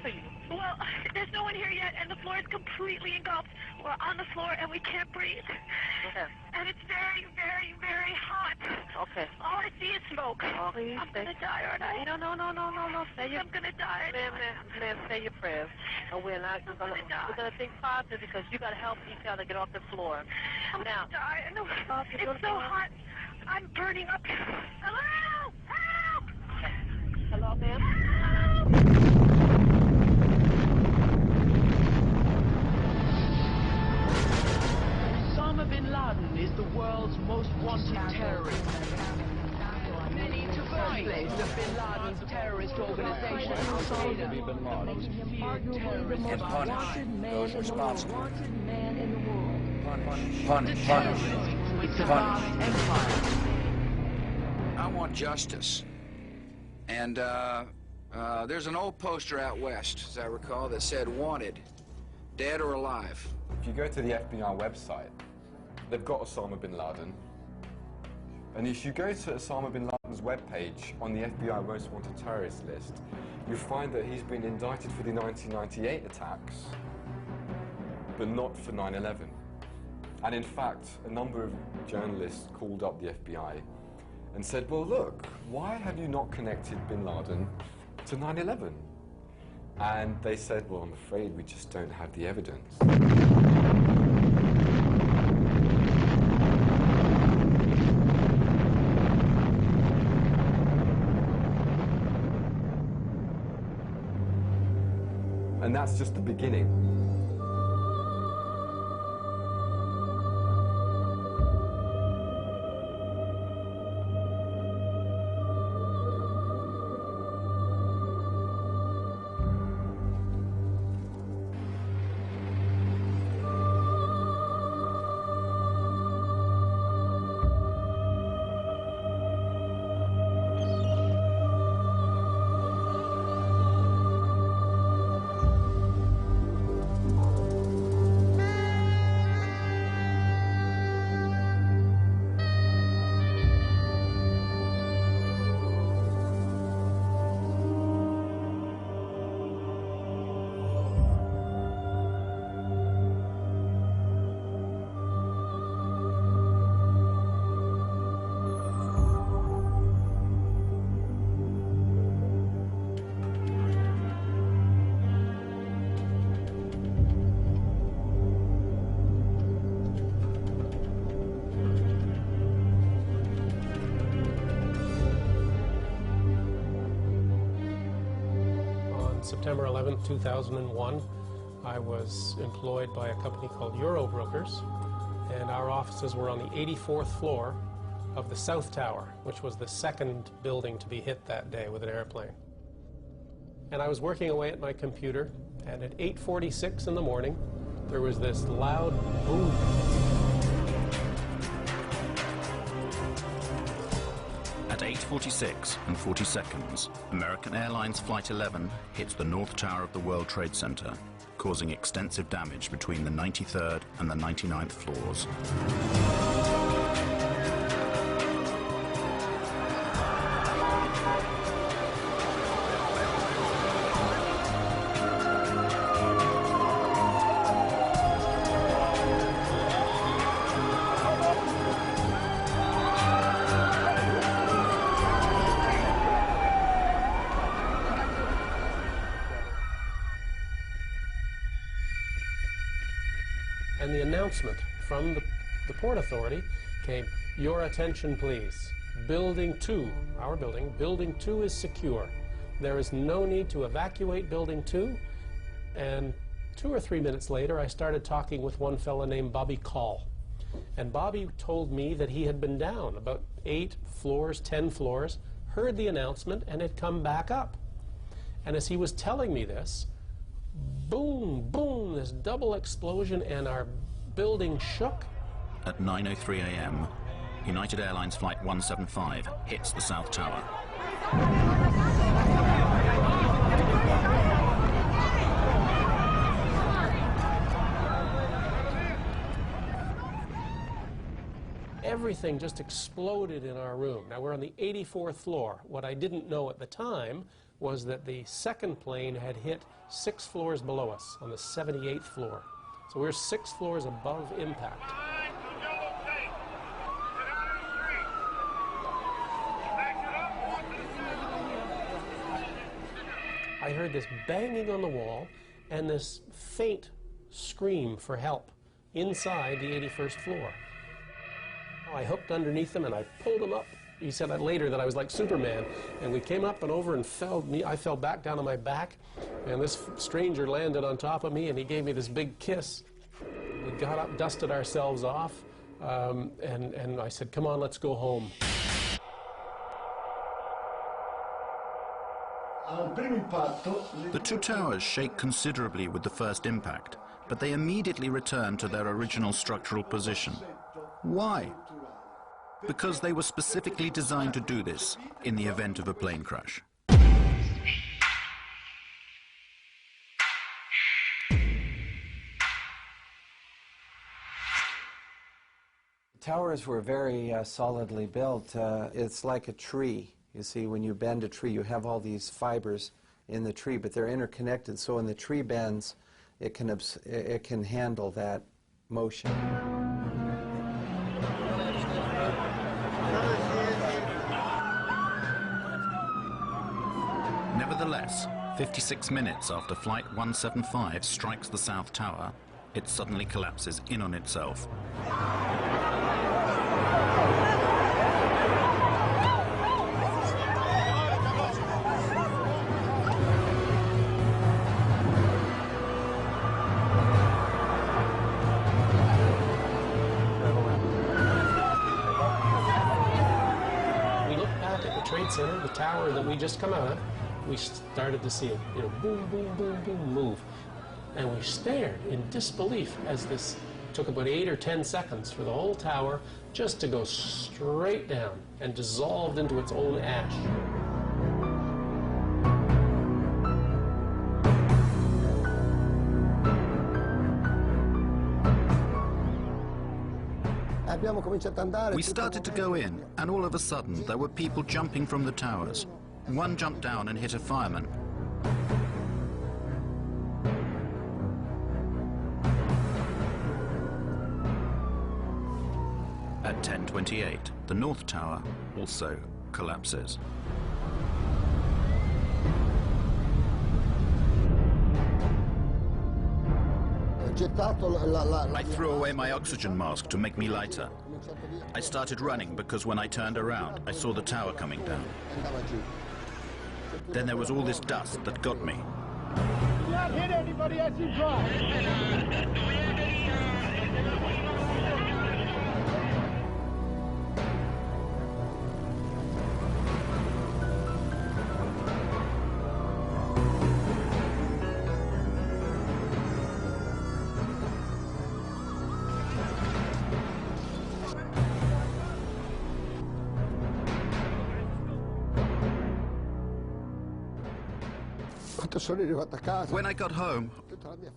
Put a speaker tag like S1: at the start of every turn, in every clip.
S1: for you?
S2: Well, there's no one here yet, and the floor is completely engulfed. We're on the floor, and we can't breathe.
S1: Okay.
S2: And it's very, very, very hot.
S1: Okay.
S2: All I see is smoke.
S1: Oh,
S2: I'm going to die, aren't I?
S1: No. Say your...
S2: I'm going to die.
S1: Ma'am, say your prayers. And we're not going to think positive because you got to help each other get off the floor.
S2: I'm
S1: Now.
S2: going to die. No, it's so hot. I'm burning up. Hello? Help!
S1: Hello, ma'am?
S3: Osama bin Laden is the world's most wanted terrorist. Many to fight the bin Laden's terrorist organization, Al-Qaeda,
S4: and punish those responsible. Punish.
S3: It's a vast empire.
S4: I want justice. And there's an old poster out west, as I recall, that said wanted, dead or alive.
S5: If you go to the FBI website, they've got Osama bin Laden. And if you go to Osama bin Laden's webpage on the FBI Most Wanted Terrorist list, you find that he's been indicted for the 1998 attacks, but not for 9/11. And in fact, a number of journalists called up the FBI and said, well, look, why have you not connected bin Laden to 9/11? And they said, well, I'm afraid we just don't have the evidence. And that's just the beginning.
S6: September 11, 2001, I was employed by a company called Eurobrokers, and our offices were on the 84th floor of the South Tower, which was the second building to be hit that day with an airplane. And I was working away at my computer, and at 8:46 in the morning, there was this loud boom.
S7: At 8:46 and 40 seconds, American Airlines Flight 11 hits the North Tower of the World Trade Center, causing extensive damage between the 93rd and the 99th floors.
S6: And the announcement from the Port Authority came, "Your attention please. Building 2, our building, Building 2 is secure. There is no need to evacuate Building 2. And 2 or 3 minutes later, I started talking with one fella named Bobby Call. And Bobby told me that he had been down about 8 floors, 10 floors, heard the announcement, and had come back up. And as he was telling me this, boom, boom, this double explosion, and our building shook.
S7: At 9:03 a.m., United Airlines Flight 175 hits the South Tower.
S6: Everything just exploded in our room. Now, we're on the 84th floor. What I didn't know at the time was that the second plane had hit 6 floors below us on the 78th floor. So we're 6 floors above impact. I heard this banging on the wall and this faint scream for help inside the 81st floor. I hooked underneath him and I pulled him up. He said later that I was like Superman. And we came up and over and I fell back down on my back, and this stranger landed on top of me and he gave me this big kiss. We got up, dusted ourselves off, and I said, "Come on, let's go home."
S7: The two towers shake considerably with the first impact, but they immediately return to their original structural position. Why? Because they were specifically designed to do this in the event of a plane crash.
S8: Towers were very solidly built. It's like a tree. You see, when you bend a tree, you have all these fibers in the tree, but they're interconnected, so when the tree bends, it can handle that motion.
S7: Nevertheless, 56 minutes after Flight 175 strikes the South Tower, it suddenly collapses in on itself.
S6: We looked back at the Trade Center, the tower that we just come out of. We started to see it, boom, boom, boom, boom, move. And we stared in disbelief as this took about 8 or 10 seconds for the whole tower just to go straight down and dissolved into its own ash.
S7: We started to go in, and all of a sudden there were people jumping from the towers. One jumped down and hit a fireman. At 10:28, the North Tower also collapses. I threw away my oxygen mask to make me lighter. I started running because when I turned around, I saw the tower coming down. Then there was all this dust that got me.
S9: Do not hit anybody as you drive.
S7: When I got home,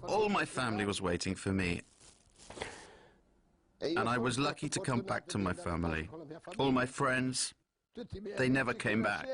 S7: all my family was waiting for me. And I was lucky to come back to my family. All my friends, they never came back.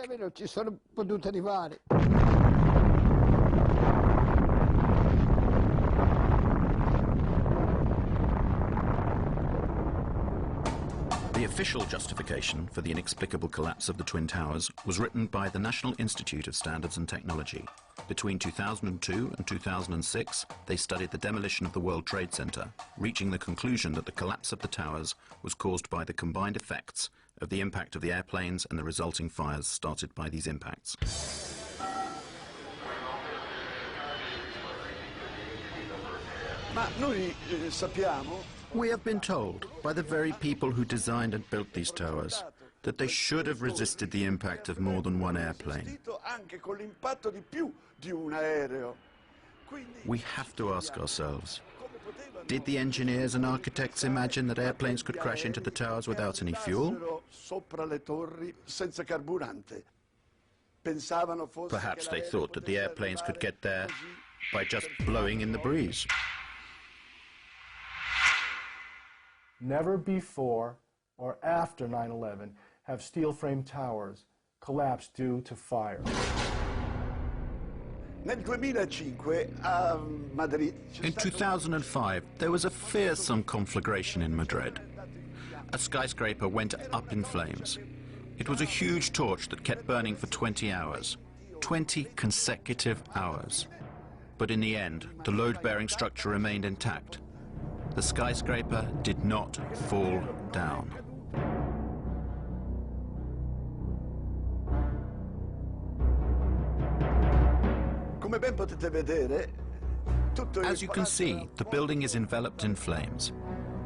S7: The official justification for the inexplicable collapse of the Twin Towers was written by the National Institute of Standards and Technology. Between 2002 and 2006, they studied the demolition of the World Trade Center, reaching the conclusion that the collapse of the towers was caused by the combined effects of the impact of the airplanes and the resulting fires started by these impacts. We have been told by the very people who designed and built these towers that they should have resisted the impact of more than one airplane. We have to ask ourselves, did the engineers and architects imagine that airplanes could crash into the towers without any fuel? Perhaps they thought that the airplanes could get there by just blowing in the breeze.
S9: Never before or after 9/11 have steel-framed towers collapsed due to fire.
S10: Nel 2005 a Madrid.
S7: In 2005, there was a fearsome conflagration in Madrid. A skyscraper went up in flames. It was a huge torch that kept burning for 20 hours. 20 consecutive hours. But in the end, the load-bearing structure remained intact. The skyscraper did not fall down. As you can see, the building is enveloped in flames.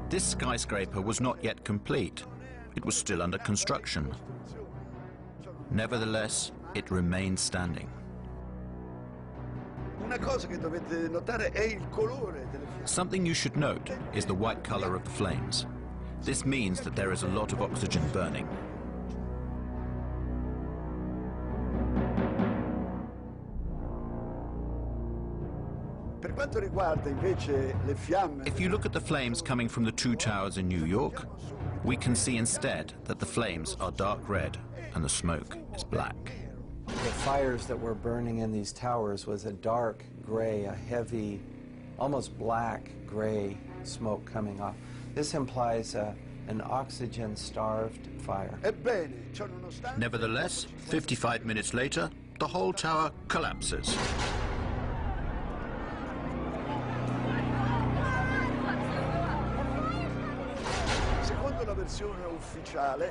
S7: This skyscraper was not yet complete. It was still under construction. Nevertheless, it remained standing. Something you should note is the white color of the flames. This means that there is a lot of oxygen burning. If you look at the flames coming from the two towers in New York, we can see instead that the flames are dark red and the smoke is black.
S8: The fires that were burning in these towers was a dark gray, a heavy, almost black gray smoke coming off. This implies an oxygen-starved fire.
S7: Nevertheless, 55 minutes later, the whole tower collapses.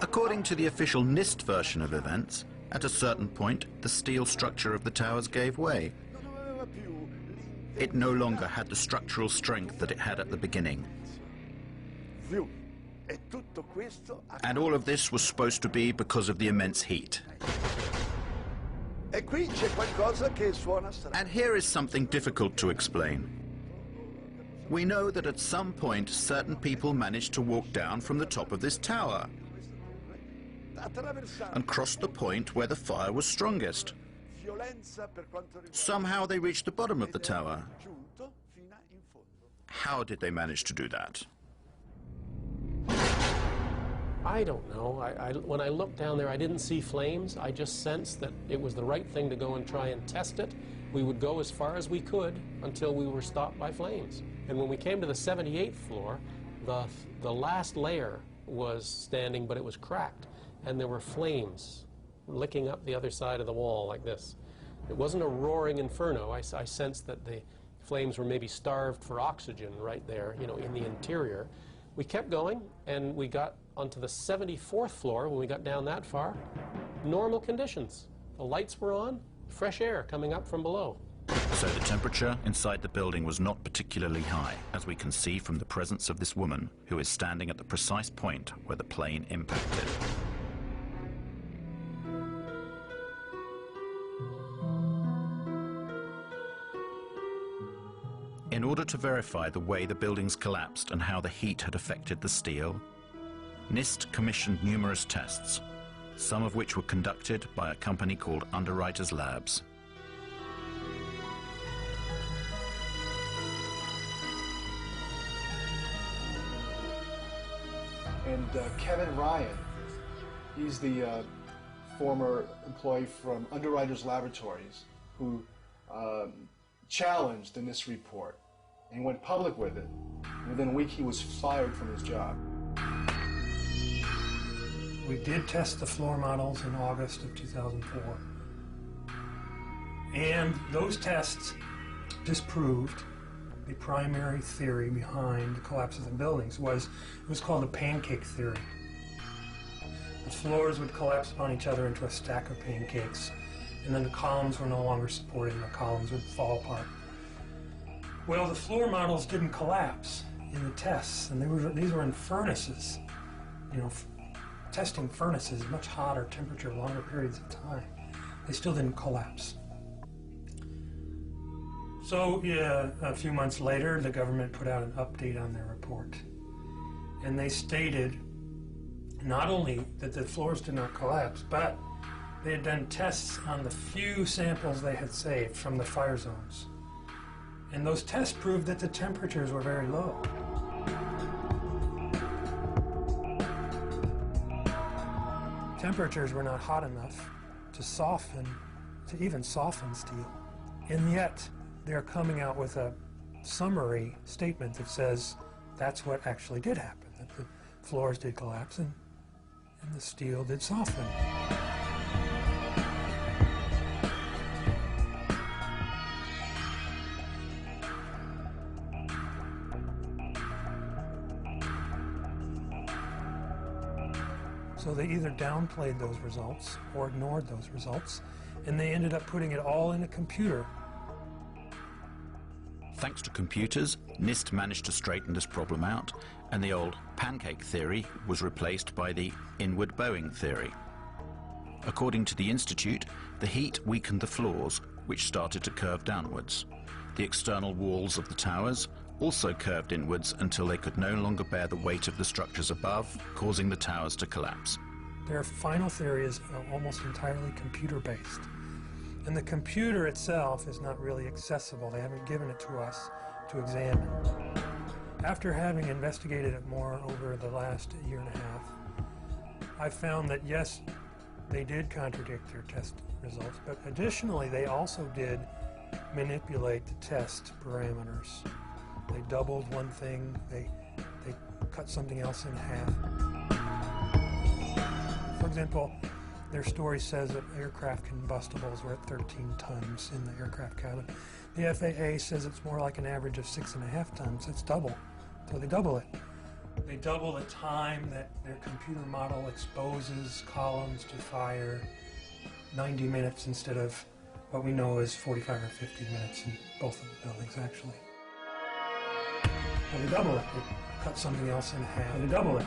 S7: According to the official NIST version of events, at a certain point, the steel structure of the towers gave way. It no longer had the structural strength that it had at the beginning. And all of this was supposed to be because of the immense heat. And here is something difficult to explain. We know that at some point certain people managed to walk down from the top of this tower and cross the point where the fire was strongest. Somehow they reached the bottom of the tower. How did they manage to do that?
S6: I don't know. When I looked down there, I didn't see flames. I just sensed that it was the right thing to go and try and test it. We would go as far as we could until we were stopped by flames. And when we came to the 78th floor, the last layer was standing, but it was cracked. And there were flames licking up the other side of the wall like this. It wasn't a roaring inferno. I sensed that the flames were maybe starved for oxygen right there, you know, in the interior. We kept going, and we got onto the 74th floor. When we got down that far, normal conditions. The lights were on, fresh air coming up from below.
S7: So the temperature inside the building was not particularly high, as we can see from the presence of this woman who is standing at the precise point where the plane impacted. In order to verify the way the buildings collapsed and how the heat had affected the steel, NIST commissioned numerous tests, some of which were conducted by a company called Underwriters Labs.
S9: And Kevin Ryan, he's the former employee from Underwriters Laboratories who challenged the NIST report. And he went public with it. And within a week, he was fired from his job.
S11: We did test the floor models in August of 2004. And those tests disproved the primary theory behind the collapse of the buildings. It was called the pancake theory. The floors would collapse upon each other into a stack of pancakes, and then the columns were no longer supported and the columns would fall apart. Well, the floor models didn't collapse in the tests, and these were in furnaces. You know, testing furnaces, much hotter temperature, longer periods of time. They still didn't collapse. So, yeah, a few months later, the government put out an update on their report. And they stated not only that the floors did not collapse, but they had done tests on the few samples they had saved from the fire zones. And those tests proved that the temperatures were very low. Temperatures were not hot enough to even soften steel. And yet, they're coming out with a summary statement that says that's what actually did happen, that the floors did collapse and the steel did soften. So they either downplayed those results or ignored those results, and they ended up putting it all in a computer.
S7: Thanks to computers, NIST managed to straighten this problem out, and the old pancake theory was replaced by the inward bowing theory. According to the Institute, the heat weakened the floors, which started to curve downwards. The external walls of the towers also curved inwards until they could no longer bear the weight of the structures above, causing the towers to collapse.
S11: Their final theory is almost entirely computer-based. And the computer itself is not really accessible. They haven't given it to us to examine. After having investigated it more over the last year and a half, I found that yes, they did contradict their test results, but additionally they also did manipulate the test parameters. They doubled one thing, they cut something else in half. For example, their story says that aircraft combustibles were at 13 tons in the aircraft cabin. The FAA says it's more like an average of 6.5 tons. It's double. So they double it. They double the time that their computer model exposes columns to fire, 90 minutes instead of what we know is 45 or 50 minutes in both of the buildings, actually. So they double it. They cut something else in half. They double it.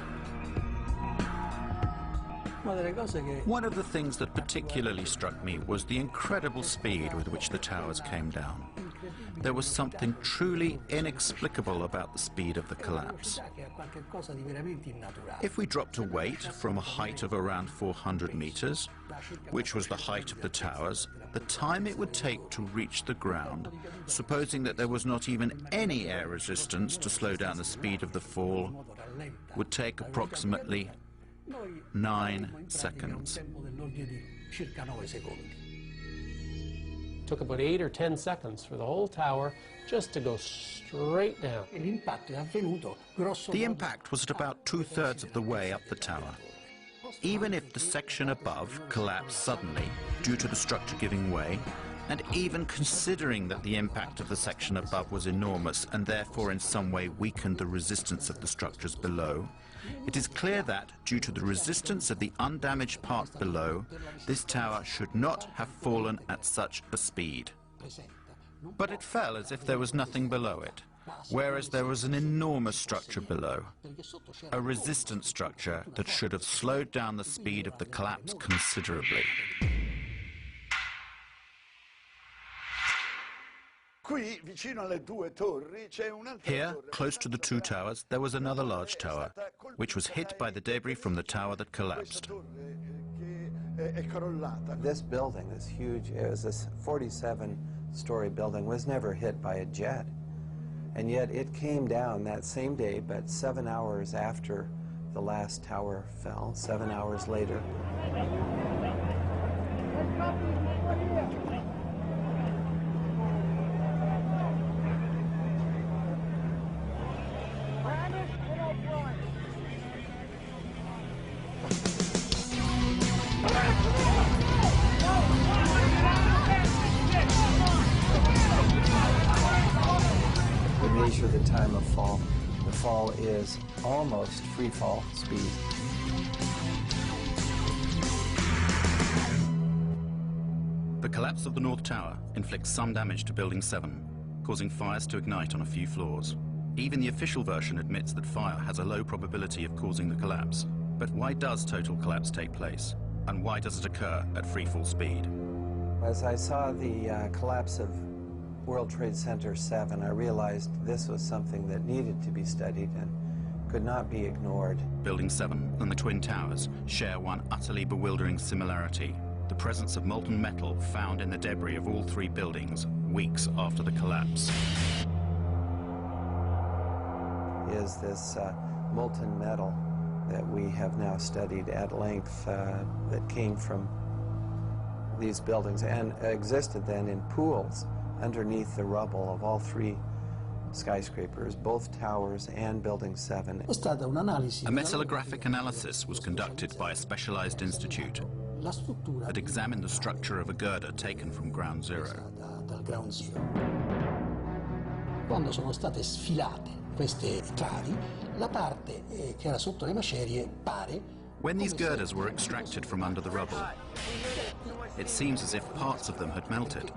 S7: One of the things that particularly struck me was the incredible speed with which the towers came down. There was something truly inexplicable about the speed of the collapse. If we dropped a weight from a height of around 400 meters, which was the height of the towers, the time it would take to reach the ground, supposing that there was not even any air resistance to slow down the speed of the fall, would take approximately 9 seconds.
S6: Took about 8 or 10 seconds for the whole tower just to go straight down.
S7: The impact was at about 2/3 of the way up the tower. Even if the section above collapsed suddenly due to the structure giving way, and even considering that the impact of the section above was enormous and therefore in some way weakened the resistance of the structures below, it is clear that, due to the resistance of the undamaged part below, this tower should not have fallen at such a speed. But it fell as if there was nothing below it, whereas there was an enormous structure below, a resistant structure that should have slowed down the speed of the collapse considerably. Here, close to the two towers, there was another large tower, which was hit by the debris from the tower that collapsed.
S8: This building, this huge, it was this 47-story building, was never hit by a jet. And yet it came down that same day, but 7 hours after the last tower fell, 7 hours later. Measure the time of fall. The fall is almost free fall speed.
S7: The collapse of the North Tower inflicts some damage to Building 7, causing fires to ignite on a few floors. Even the official version admits that fire has a low probability of causing the collapse. But why does total collapse take place? And why does it occur at free fall speed?
S8: As I saw the collapse of World Trade Center 7, I realized this was something that needed to be studied and could not be ignored.
S7: Building 7 and the Twin Towers share one utterly bewildering similarity: the presence of molten metal found in the debris of all three buildings weeks after the collapse.
S8: Is this molten metal that we have now studied at length that came from these buildings and existed then in pools underneath the rubble of all three skyscrapers, both towers and Building 7.
S7: A metallographic analysis was conducted by a specialized institute that examined the structure of a girder taken from ground zero.
S12: Quando sono state sfilate queste travi, la parte che era sotto le macerie pare.
S7: When these girders were extracted from under the rubble, it seems as if parts of them had melted.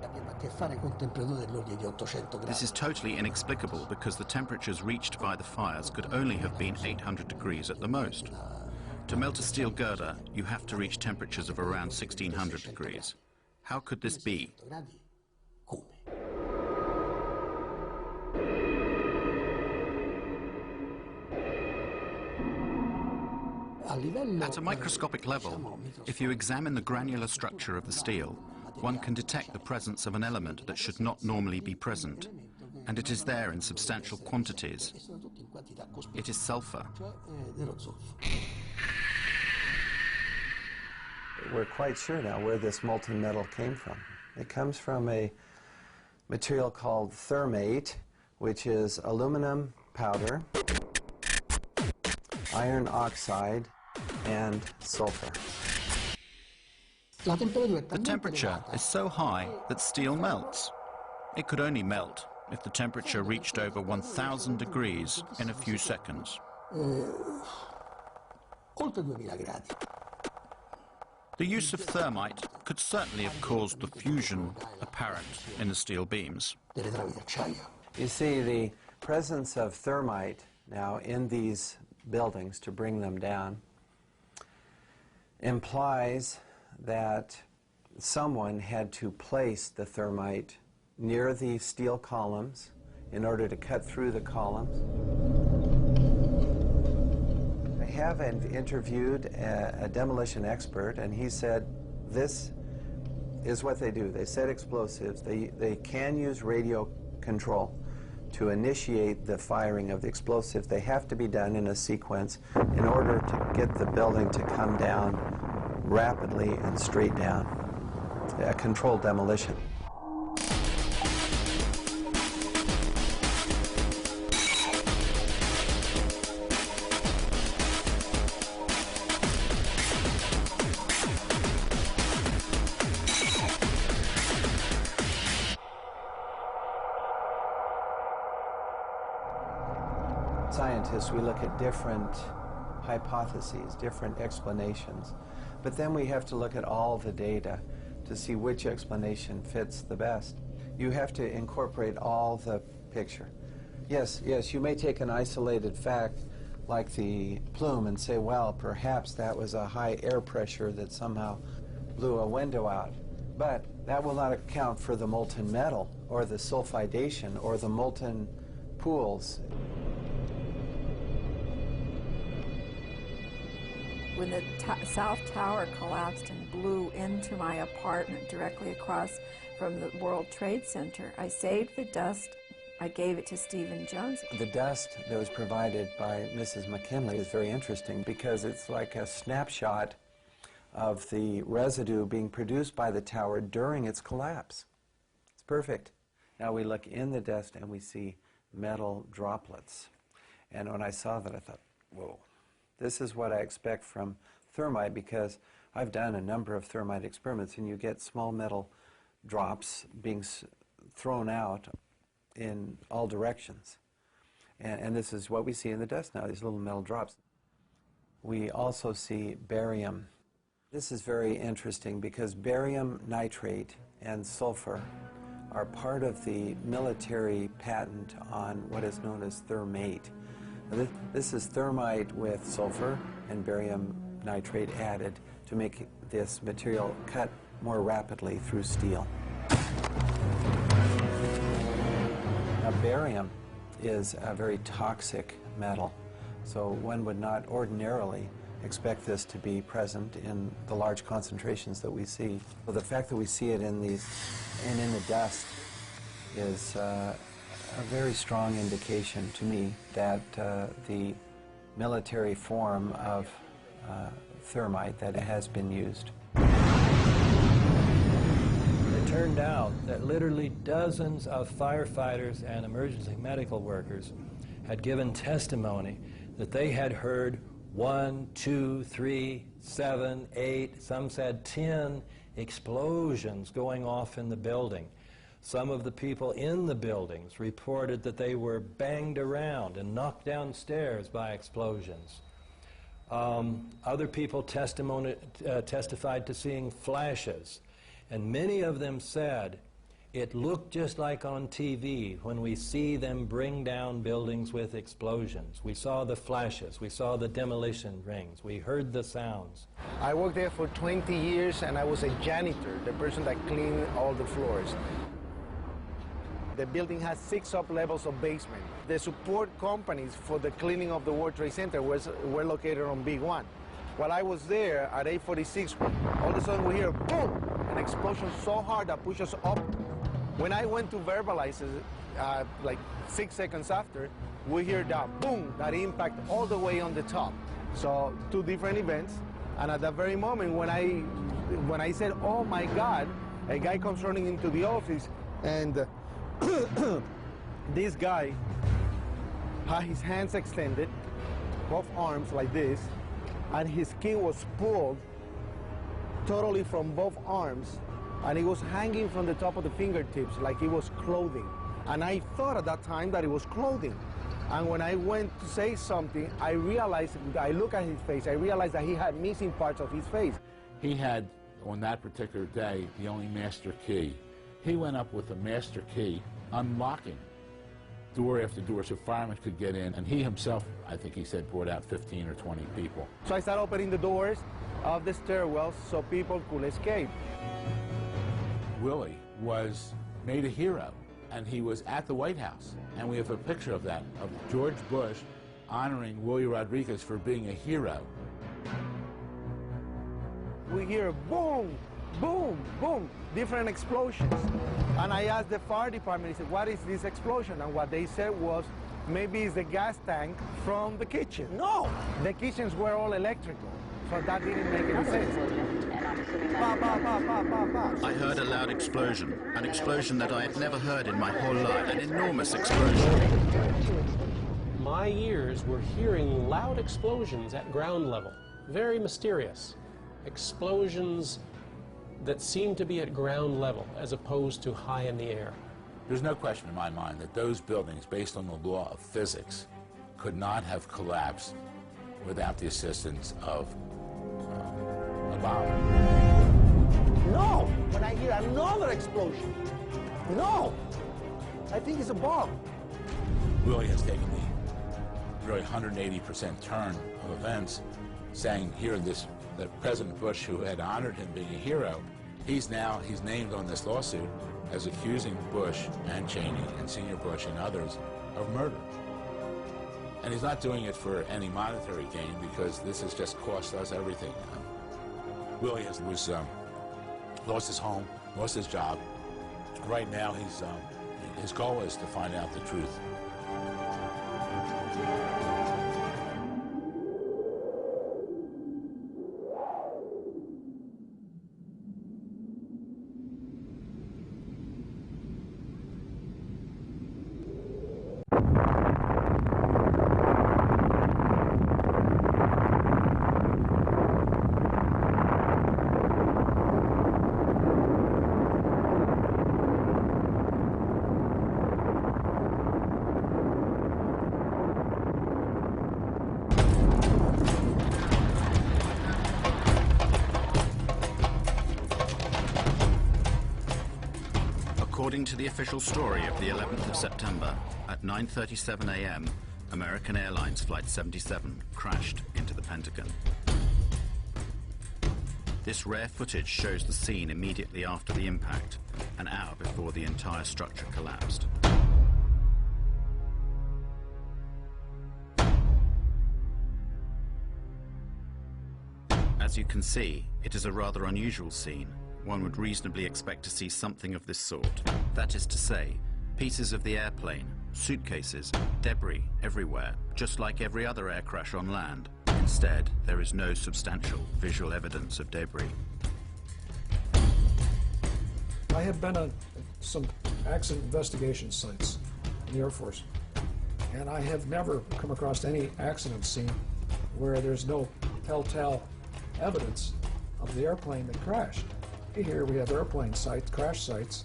S7: This is totally inexplicable because the temperatures reached by the fires could only have been 800 degrees at the most. To melt a steel girder, you have to reach temperatures of around 1600 degrees. How could this be? At a microscopic level, if you examine the granular structure of the steel, one can detect the presence of an element that should not normally be present, and it is there in substantial quantities. It is sulfur.
S8: We're quite sure now where this molten metal came from. It comes from a material called thermate, which is aluminum powder, iron oxide, and sulfur.
S7: The temperature is so high that steel melts. It could only melt if the temperature reached over 1000 degrees in a few seconds. The use of thermite could certainly have caused the fusion apparent in the steel beams.
S8: You see, the presence of thermite now in these buildings to bring them down implies that someone had to place the thermite near the steel columns in order to cut through the columns. I have interviewed a demolition expert, and he said this is what they do. They set explosives. They can use radio control to initiate the firing of the explosives. They have to be done in a sequence in order to get the building to come down rapidly and straight down. A controlled demolition. Scientists, we look at different hypotheses, different explanations, but then we have to look at all the data to see which explanation fits the best. You have to incorporate all the picture. Yes, you may take an isolated fact like the plume and say, well, perhaps that was a high air pressure that somehow blew a window out, but that will not account for the molten metal or the sulfidation or the molten pools.
S13: When the South Tower collapsed and blew into my apartment directly across from the World Trade Center, I saved the dust. I gave it to Stephen Jones.
S8: The dust that was provided by Mrs. McKinley is very interesting because it's like a snapshot of the residue being produced by the tower during its collapse. It's perfect. Now we look in the dust and we see metal droplets. And when I saw that, I thought, whoa. This is what I expect from thermite because I've done a number of thermite experiments and you get small metal drops being thrown out in all directions. And this is what we see in the dust now, these little metal drops. We also see barium. This is very interesting because barium nitrate and sulfur are part of the military patent on what is known as thermate. This is thermite with sulfur and barium nitrate added to make this material cut more rapidly through steel. Now, barium is a very toxic metal, so one would not ordinarily expect this to be present in the large concentrations that we see. So the fact that we see it in these and in the dust is a very strong indication to me that the military form of thermite that has been used. The
S14: turned out that literally dozens of firefighters and emergency medical workers had given testimony that they had heard 1, 2, 3, 7, 8, some said 10 explosions going off in the building. Some of the people in the buildings reported that they were banged around and knocked downstairs by explosions. Other people testified to seeing flashes, and many of them said, it looked just like on TV when we see them bring down buildings with explosions. We saw the flashes, we saw the demolition rings, we heard the sounds.
S15: I worked there for 20 years and I was a janitor, the person that cleaned all the floors. The building has 6 up-levels of basement. The support companies for the cleaning of the World Trade Center were located on Big 1. While I was there at 846, all of a sudden we hear boom, an explosion so hard that pushed us up. When I went to verbalize it, like 6 seconds after, we hear that boom, that impact all the way on the top. So 2 different events, and at that very moment when I said, oh my God, a guy comes running into the office, and this guy had his hands extended, both arms like this, and his skin was pulled totally from both arms, and it was hanging from the top of the fingertips like it was clothing. And I thought at that time that it was clothing. And when I went to say something, I realized, I looked at his face, I realized that he had missing parts of his face.
S16: He had, on that particular day, the only master key. He went up with a master key, unlocking door after door so firemen could get in, and he himself, I think he said, brought out 15 or 20 people.
S15: So I started opening the doors of the stairwells so people could escape.
S16: Willie was made a hero, and he was at the White House, and we have a picture of that, of George Bush honoring Willie Rodriguez for being a hero.
S15: We hear boom, boom, boom, different explosions. And I asked the fire department, I said, what is this explosion? And what they said was, maybe it's the gas tank from the kitchen. No, the kitchens were all electrical, so that didn't make any sense.
S7: I heard a loud explosion, an explosion that I had never heard in my whole life, an enormous explosion.
S6: My ears were hearing loud explosions at ground level, very mysterious. Explosions that seemed to be at ground level as opposed to high in the air.
S16: There's no question in my mind that those buildings, based on the law of physics, could not have collapsed without the assistance of a bomb.
S15: No! When I hear another explosion, no! I think it's a bomb.
S16: Willie has taken the really 180% turn of events, saying here that President Bush, who had honored him being a hero, he's named on this lawsuit as accusing Bush and Cheney and Senior Bush and others of murder. And he's not doing it for any monetary gain, because this has just cost us everything. Willie lost his home, lost his job. Right now, his goal is to find out the truth.
S7: According to the official story of the 11th of September, at 9:37 a.m., American Airlines Flight 77 crashed into the Pentagon. This rare footage shows the scene immediately after the impact, an hour before the entire structure collapsed. As you can see, it is a rather unusual scene. One would reasonably expect to see something of this sort. That is to say, pieces of the airplane, suitcases, debris everywhere, just like every other air crash on land. Instead, there is no substantial visual evidence of debris.
S17: I have been on some accident investigation sites in the Air Force, and I have never come across any accident scene where there's no telltale evidence of the airplane that crashed. Here we have airplane sites, crash sites,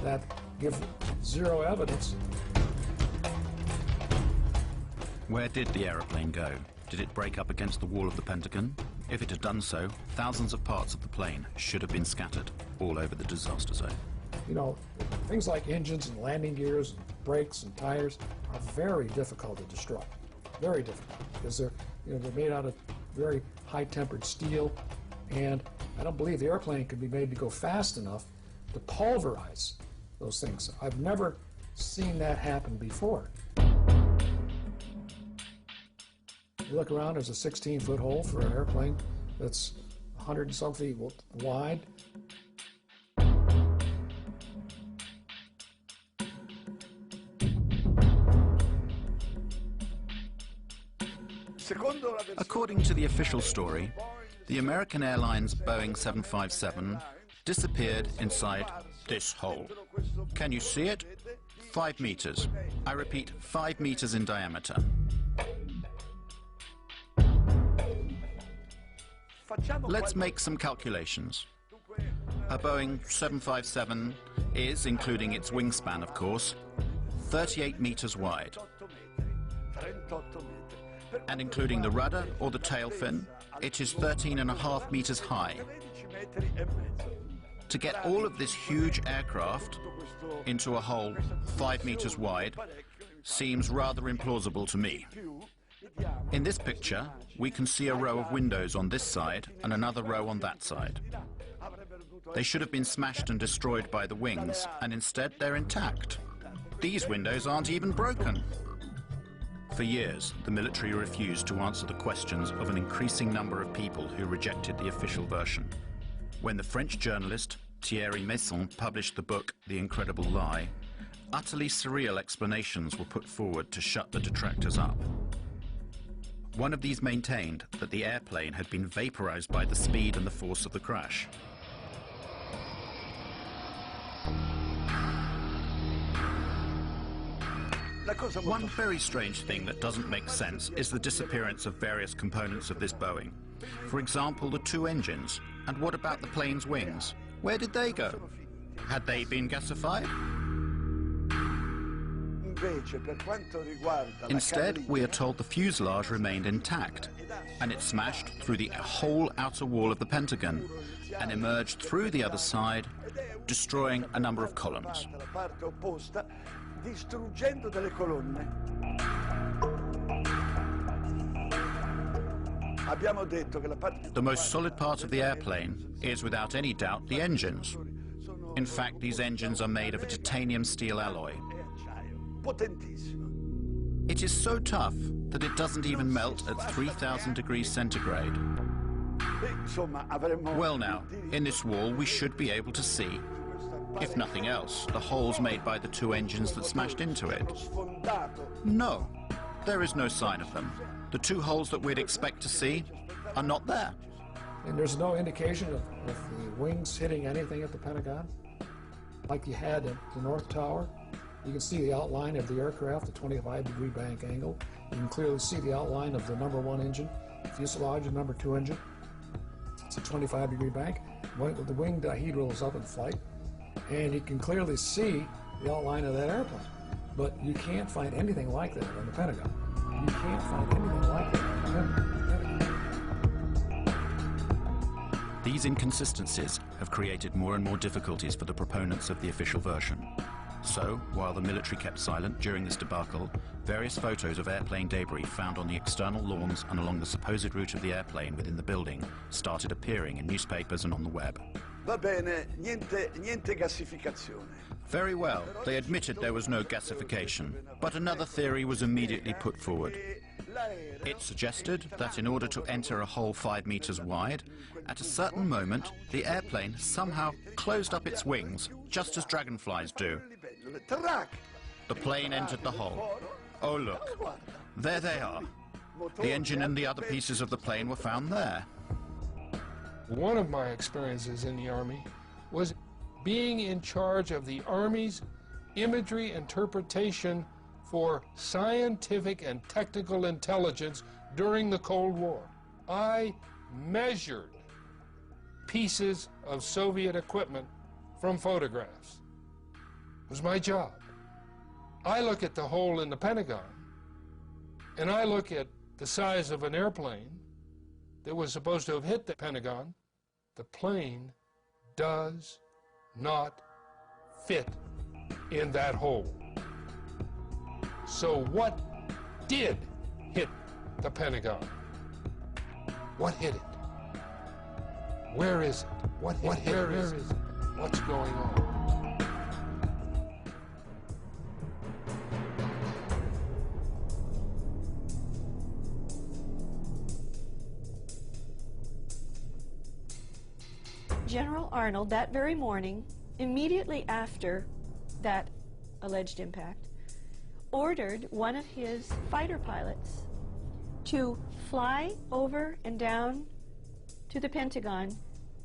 S17: that give zero evidence.
S7: Where did the aeroplane go? Did it break up against the wall of the Pentagon? If it had done so, thousands of parts of the plane should have been scattered all over the disaster zone.
S17: You know, things like engines and landing gears and brakes and tires are very difficult to destroy. Very difficult, because they're made out of very high-tempered steel, and I don't believe the airplane could be made to go fast enough to pulverize those things. I've never seen that happen before. You look around, there's a 16-foot hole for an airplane that's 100 and some feet wide.
S7: According to the official story, the American Airlines Boeing 757 disappeared inside this hole. Can you see it? 5 meters. I repeat, 5 meters in diameter. Let's make some calculations. A Boeing 757 is, including its wingspan of course, 38 meters wide. And including the rudder or the tail fin, it is 13.5 meters high. To get all of this huge aircraft into a hole 5 meters wide seems rather implausible to me. In this picture, we can see a row of windows on this side and another row on that side. They should have been smashed and destroyed by the wings, and instead they're intact. These windows aren't even broken. For years, the military refused to answer the questions of an increasing number of people who rejected the official version. When the French journalist Thierry Meyssan published the book The Incredible Lie, utterly surreal explanations were put forward to shut the detractors up. One of these maintained that the airplane had been vaporized by the speed and the force of the crash. One very strange thing that doesn't make sense is the disappearance of various components of this Boeing. For example, the 2 engines. And what about the plane's wings? Where did they go? Had they been gasified? Instead, we are told the fuselage remained intact, and it smashed through the whole outer wall of the Pentagon and emerged through the other side, destroying a number of columns. The most solid part of the airplane is, without any doubt, the engines. In fact, these engines are made of a titanium steel alloy. It is so tough that it doesn't even melt at 3,000 degrees centigrade. Well now, in this wall we should be able to see, if nothing else, the holes made by the 2 engines that smashed into it. No, there is no sign of them. The 2 holes that we'd expect to see are not there.
S17: And there's no indication of the wings hitting anything at the Pentagon? Like you had at the North Tower? You can see the outline of the aircraft, the 25-degree bank angle. You can clearly see the outline of the number 1 engine, fuselage, and number 2 engine. It's a 25-degree bank. The wing dihedral is up in flight, and you can clearly see the outline of that airplane. But you can't find anything like that in the Pentagon. You can't find anything like that in the Pentagon.
S7: These inconsistencies have created more and more difficulties for the proponents of the official version. So, while the military kept silent during this debacle, various photos of airplane debris found on the external lawns and along the supposed route of the airplane within the building started appearing in newspapers and on the web.
S10: Va bene, niente gassificazione.
S7: Very well, they admitted there was no gasification, but another theory was immediately put forward. It suggested that in order to enter a hole 5 meters wide, at a certain moment, the airplane somehow closed up its wings, just as dragonflies do. The plane entered the hole. Oh look, there they are. The engine and the other pieces of the plane were found there.
S18: One of my experiences in the Army was
S6: being in charge of the Army's imagery interpretation for scientific and technical intelligence during the Cold War. I measured pieces of Soviet equipment from photographs. It was my job. I look at the hole in the Pentagon, and I look at the size of an airplane that was supposed to have hit the Pentagon. The plane does not fit in that hole. So what did hit the Pentagon? What hit it? Where is it? What hit it? Where is it? What's going on?
S18: General Arnold, that very morning, immediately after that alleged impact, ordered one of his fighter pilots to fly over and down to the Pentagon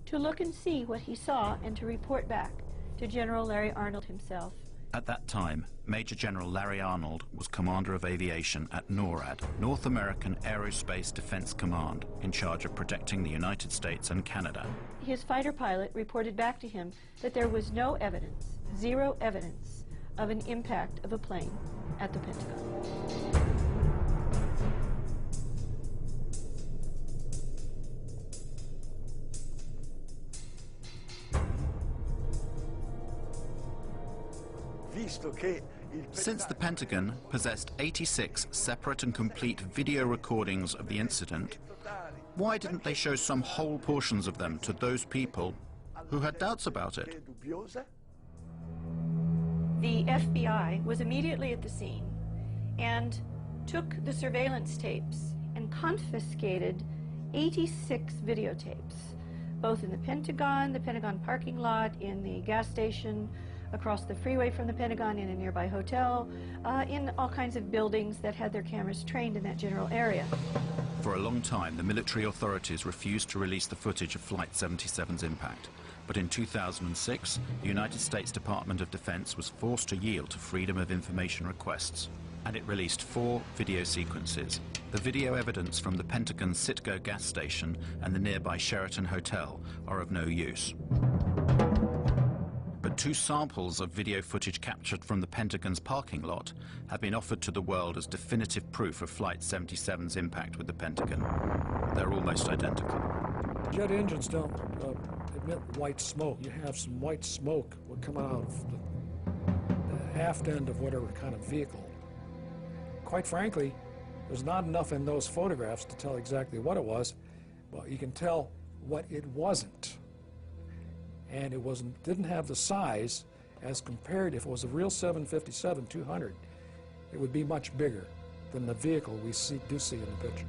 S18: to look and see what he saw and to report back to General Larry Arnold himself.
S7: At that time, Major General Larry Arnold was Commander of Aviation at NORAD, North American Aerospace Defense Command, in charge of protecting the United States and Canada.
S18: His fighter pilot reported back to him that there was no evidence, zero evidence, of an impact of a plane at the Pentagon.
S7: Since the Pentagon possessed 86 separate and complete video recordings of the incident, why didn't they show some whole portions of them to those people who had doubts about it?
S18: The FBI was immediately at the scene and took the surveillance tapes and confiscated 86 videotapes, both in the Pentagon parking lot, in the gas station, across the freeway from the Pentagon, in a nearby hotel, in all kinds of buildings that had their cameras trained in that general area.
S7: For a long time, the military authorities refused to release the footage of Flight 77's impact. But in 2006, the United States Department of Defense was forced to yield to Freedom of Information requests, and it released 4 video sequences. The video evidence from the Pentagon Citgo gas station and the nearby Sheraton Hotel are of no use. But 2 samples of video footage captured from the Pentagon's parking lot have been offered to the world as definitive proof of Flight 77's impact with the Pentagon. They're almost identical.
S17: Jet engines don't emit white smoke. You have some white smoke coming out of the aft end of whatever kind of vehicle. Quite frankly, there's not enough in those photographs to tell exactly what it was, but you can tell what it wasn't. And it didn't have the size as compared, if it was a real 757-200, it would be much bigger than the vehicle we do see in the picture.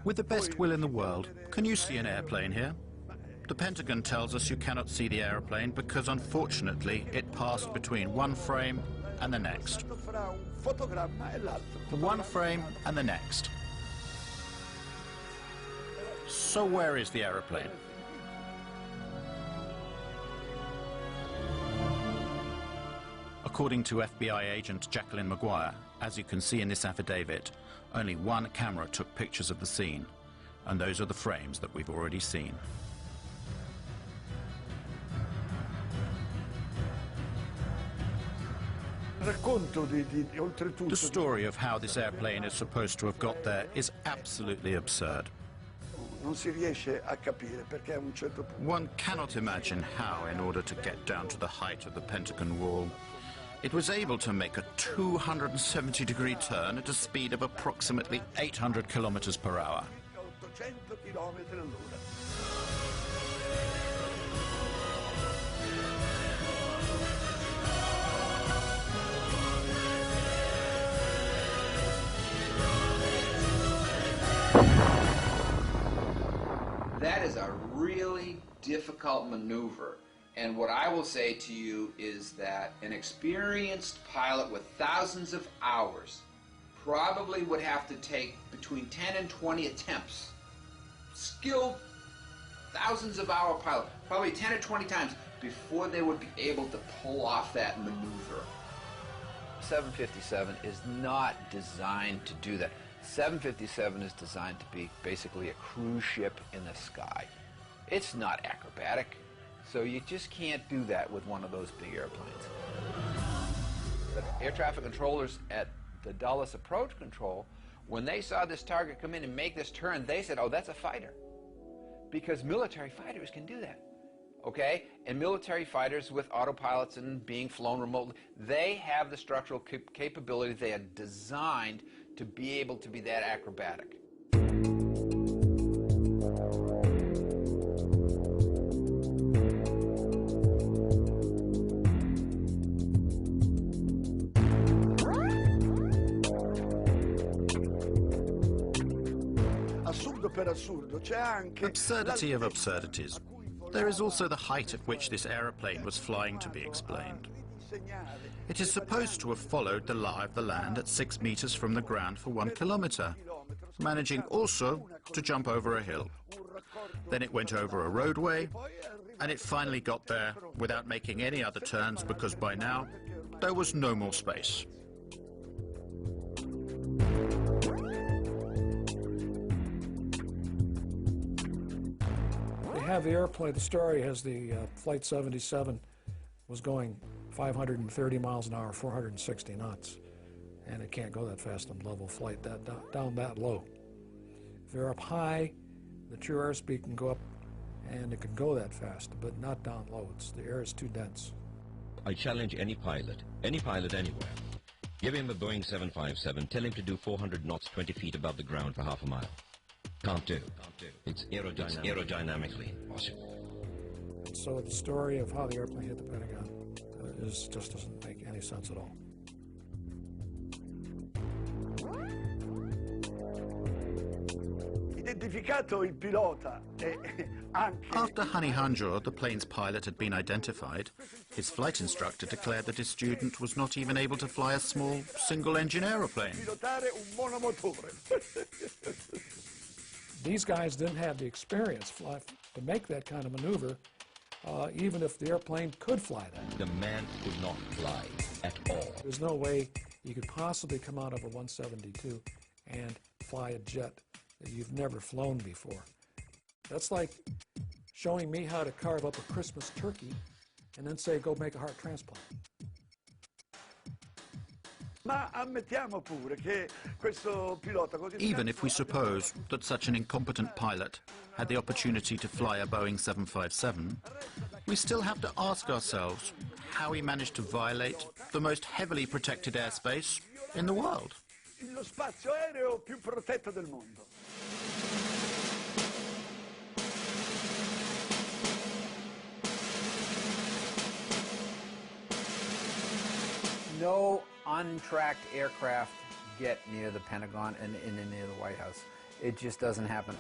S7: With the best will in the world, can you see an airplane here? The Pentagon tells us you cannot see the airplane because, unfortunately, it passed between one frame and the next. One frame and the next. So where is the aeroplane? According to FBI agent Jacqueline Maguire, as you can see in this affidavit, only one camera took pictures of the scene, and those are the frames that we've already seen. The story of how this airplane is supposed to have got there is absolutely absurd. One cannot imagine how, in order to get down to the height of the Pentagon wall, it was able to make a 270-degree turn at a speed of approximately 800 kilometers per hour.
S4: That is a really difficult maneuver. And what I will say to you is that an experienced pilot with thousands of hours probably would have to take between 10 and 20 attempts. Skilled, thousands of hour pilot, probably 10 or 20 times before they would be able to pull off that maneuver. 757 is not designed to do that. 757 is designed to be basically a cruise ship in the sky. It's not acrobatic, so you just can't do that with one of those big airplanes. The air traffic controllers at the Dulles Approach Control, when they saw this target come in and make this turn, they said, oh, that's a fighter. Because military fighters can do that, okay? And military fighters with autopilots and being flown remotely, they have the structural capability. They are designed to be able to be that acrobatic.
S7: Absurdity of absurdities. There is also the height at which this aeroplane was flying to be explained. It is supposed to have followed the lie of the land at 6 meters from the ground for 1 kilometer, managing also to jump over a hill. Then it went over a roadway, and it finally got there without making any other turns because by now there was no more space.
S17: Have the airplane, the story has the Flight 77 was going 530 miles an hour, 460 knots, and it can't go that fast on level flight, down that low. If you're up high, the true airspeed can go up, and it can go that fast, but not down low. The air is too dense.
S19: I challenge any pilot anywhere. Give him a Boeing 757, tell him to do 400 knots 20 feet above the ground for half a mile. Can't do. It's aerodynamically impossible.
S17: And so the story of how the airplane hit the Pentagon just doesn't make any sense at all.
S7: After Hani Hanjour, the plane's pilot, had been identified, his flight instructor declared that his student was not even able to fly a small single-engine aeroplane.
S17: These guys didn't have the experience to make that kind of maneuver, even if the airplane could fly that.
S19: The man could not fly at all.
S17: There's no way you could possibly come out of a 172 and fly a jet that you've never flown before. That's like showing me how to carve up a Christmas turkey and then say, go make a heart transplant.
S7: Even if we suppose that such an incompetent pilot had the opportunity to fly a Boeing 757, we still have to ask ourselves how he managed to violate the most heavily protected airspace in the world.
S10: Lo spazio aereo più protetto del mondo.
S4: No untracked aircraft get near the Pentagon and near the White House. It just doesn't happen.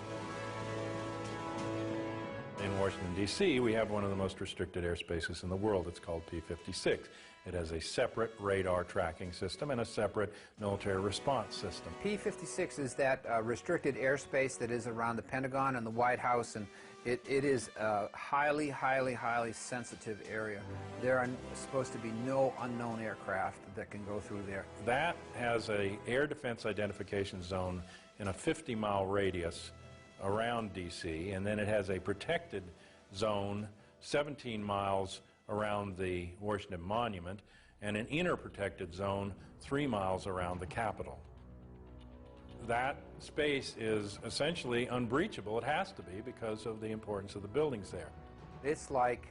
S20: In Washington, D.C., we have one of the most restricted airspaces in the world. It's called P-56. It has a separate radar tracking system and a separate military response system.
S4: P-56 is that restricted airspace that is around the Pentagon and the White House, and it is a highly, highly, highly sensitive area. There are supposed to be no unknown aircraft that can go through there.
S20: That has an air defense identification zone in a 50-mile radius around D.C., and then it has a protected zone 17 miles around the Washington Monument and an inner protected zone 3 miles around the Capitol. That space is essentially unbreachable. It has to be because of the importance of the buildings there.
S4: It's like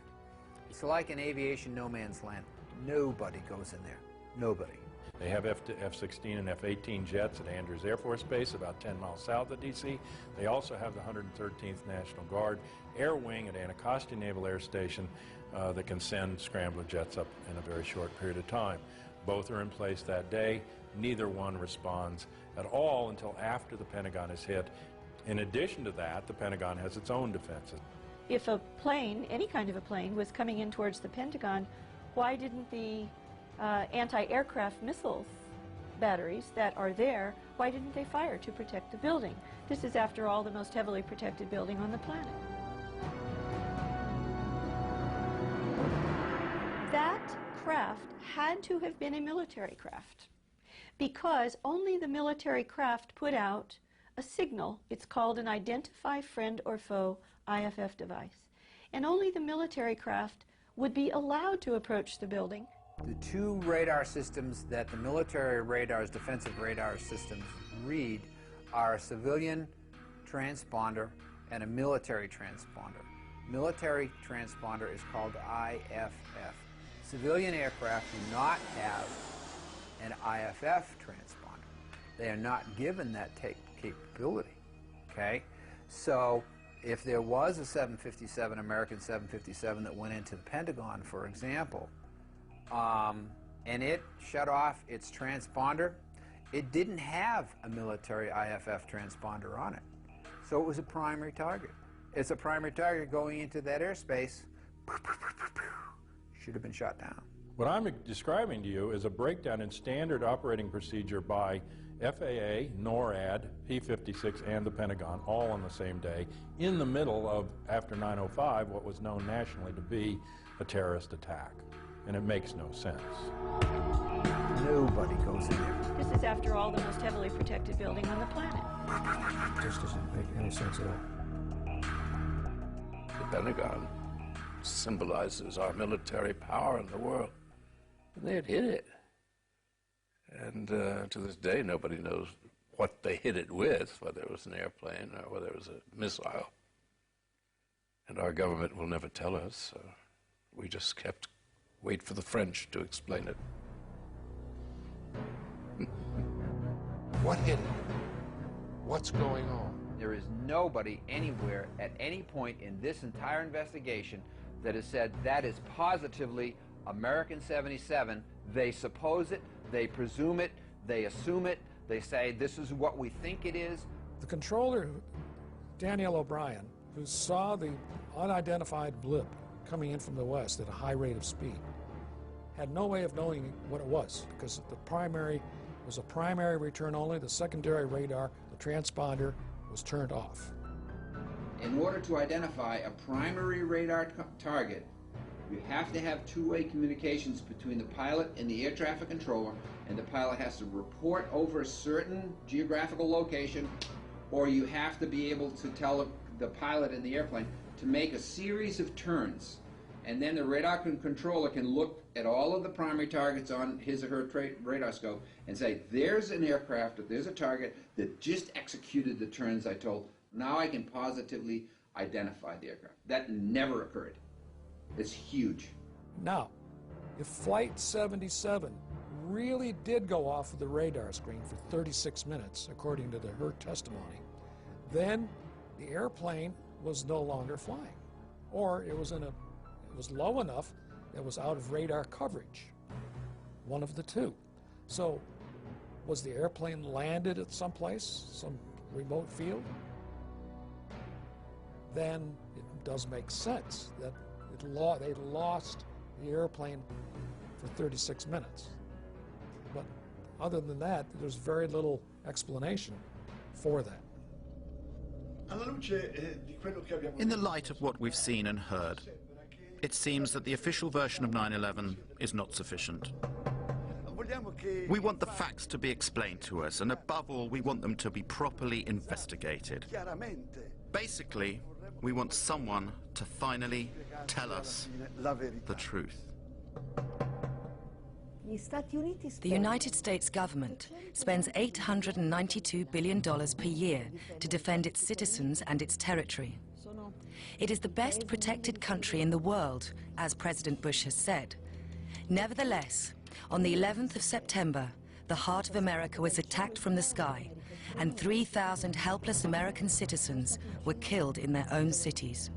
S4: an aviation no man's land. Nobody goes in there. Nobody.
S20: They have F-16 and F-18 jets at Andrews Air Force Base about 10 miles south of D.C. They also have the 113th National Guard Air Wing at Anacostia Naval Air Station that can send scrambler jets up in a very short period of time. Both are in place that day. Neither one responds at all until after the Pentagon is hit. In addition to that, the Pentagon has its own defenses.
S18: If a plane, any kind of a plane, was coming in towards the Pentagon, why didn't the anti-aircraft missiles batteries that are there, why didn't they fire to protect the building? This is, after all, the most heavily protected building on the planet. That craft had to have been a military craft, because only the military craft put out a signal. It's called an Identify Friend or Foe IFF device. And only the military craft would be allowed to approach the building.
S4: The two radar systems that the military radars, defensive radar systems, read are a civilian transponder and a military transponder. Military transponder is called IFF. Civilian aircraft do not have an IFF transponder. They are not given that capability, okay? So if there was a 757, American 757, that went into the Pentagon, for example, and it shut off its transponder, it didn't have a military IFF transponder on it. So it was a primary target. It's a primary target going into that airspace. Should have been shot down.
S20: What I'm describing to you is a breakdown in standard operating procedure by FAA, NORAD, P-56, and the Pentagon, all on the same day, in the middle of, after 9/05, what was known nationally to be a terrorist attack. And it makes no sense.
S4: Nobody goes in there.
S18: This is, after all, the most heavily protected building on the planet.
S17: This doesn't make any sense at all.
S21: The Pentagon symbolizes our military power in the world. And they had hit it. And to this day, nobody knows what they hit it with, whether it was an airplane or whether it was a missile. And our government will never tell us. So we just kept wait for the French to explain it.
S22: What hit it? What's going on?
S4: There is nobody anywhere at any point in this entire investigation that has said that is positively American 77. They suppose it, they presume it, they assume it, they say this is what we think it is.
S17: The controller, Danielle O'Brien, who saw the unidentified blip coming in from the west at a high rate of speed, had no way of knowing what it was, because the primary was a primary return only. The secondary radar, the transponder, was turned off.
S4: In order to identify a primary radar target, you have to have two-way communications between the pilot and the air traffic controller, and the pilot has to report over a certain geographical location, or you have to be able to tell the pilot in the airplane to make a series of turns. And then the radar controller can look at all of the primary targets on his or her radar scope and say, there's an aircraft, or there's a target that just executed the turns I told. Now I can positively identify the aircraft. That never occurred. It's huge.
S17: Now, if Flight 77 really did go off of the radar screen for 36 minutes, according to her testimony, then the airplane was no longer flying. Or it was low enough that it was out of radar coverage. One of the two. So, was the airplane landed at some place, some remote field? Then it does make sense that they lost the airplane for 36 minutes. But other than that, there's very little explanation for that.
S7: In the light of what we've seen and heard, it seems that the official version of 9/11 is not sufficient. We want the facts to be explained to us, and above all, we want them to be properly investigated. Basically, we want someone to finally tell us the truth.
S23: The United States government spends $892 billion per year to defend its citizens and its territory. It is the best protected country in the world, as President Bush has said. Nevertheless, on the 11th of September, the heart of America was attacked from the sky, and 3,000 helpless American citizens were killed in their own cities.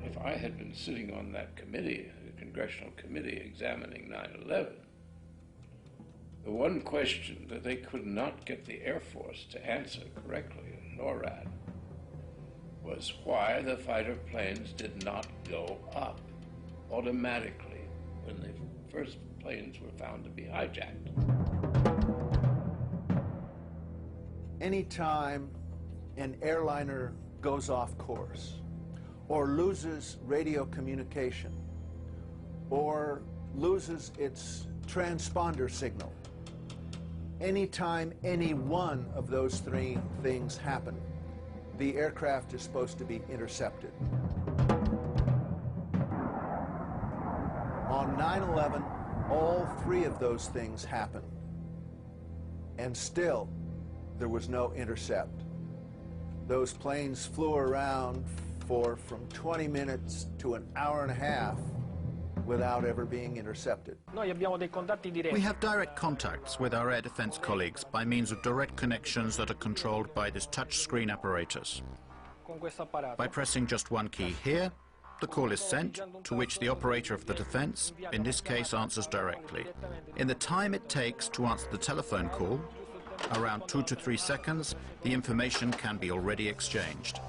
S21: If I had been sitting on that committee, the congressional committee examining 9/11, the one question that they could not get the Air Force to answer correctly, NORAD, was why the fighter planes did not go up automatically when the first planes were found to be hijacked.
S1: Anytime an airliner goes off course or loses radio communication or loses its transponder signal, anytime any one of those three things happen, the aircraft is supposed to be intercepted. On 9/11, all three of those things happened, and still there was no intercept. Those planes flew around for from 20 minutes to an hour and a half without ever being intercepted.
S7: We have direct contacts with our air defense colleagues by means of direct connections that are controlled by this touchscreen apparatus. By pressing just one key here, the call is sent, to which the operator of the defense, in this case, answers directly. In the time it takes to answer the telephone call, around 2 to 3 seconds, the information can be already exchanged.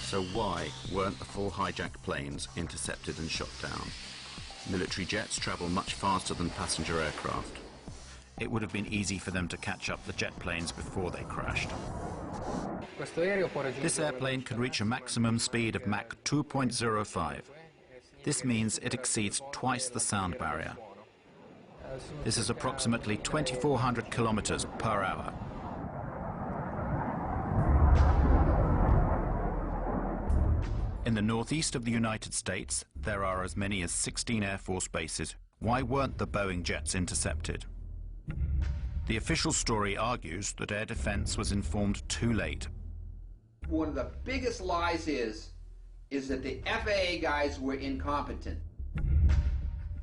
S7: So why weren't the 4 hijacked planes intercepted and shot down? Military jets travel much faster than passenger aircraft. It would have been easy for them to catch up the jet planes before they crashed. This airplane can reach a maximum speed of Mach 2.05. This means it exceeds twice the sound barrier. This is approximately 2,400 kilometers per hour. In the northeast of the United States, there are as many as 16 Air Force bases. Why weren't the Boeing jets intercepted? The official story argues that air defense was informed too late.
S4: One of the biggest lies is that the FAA guys were incompetent.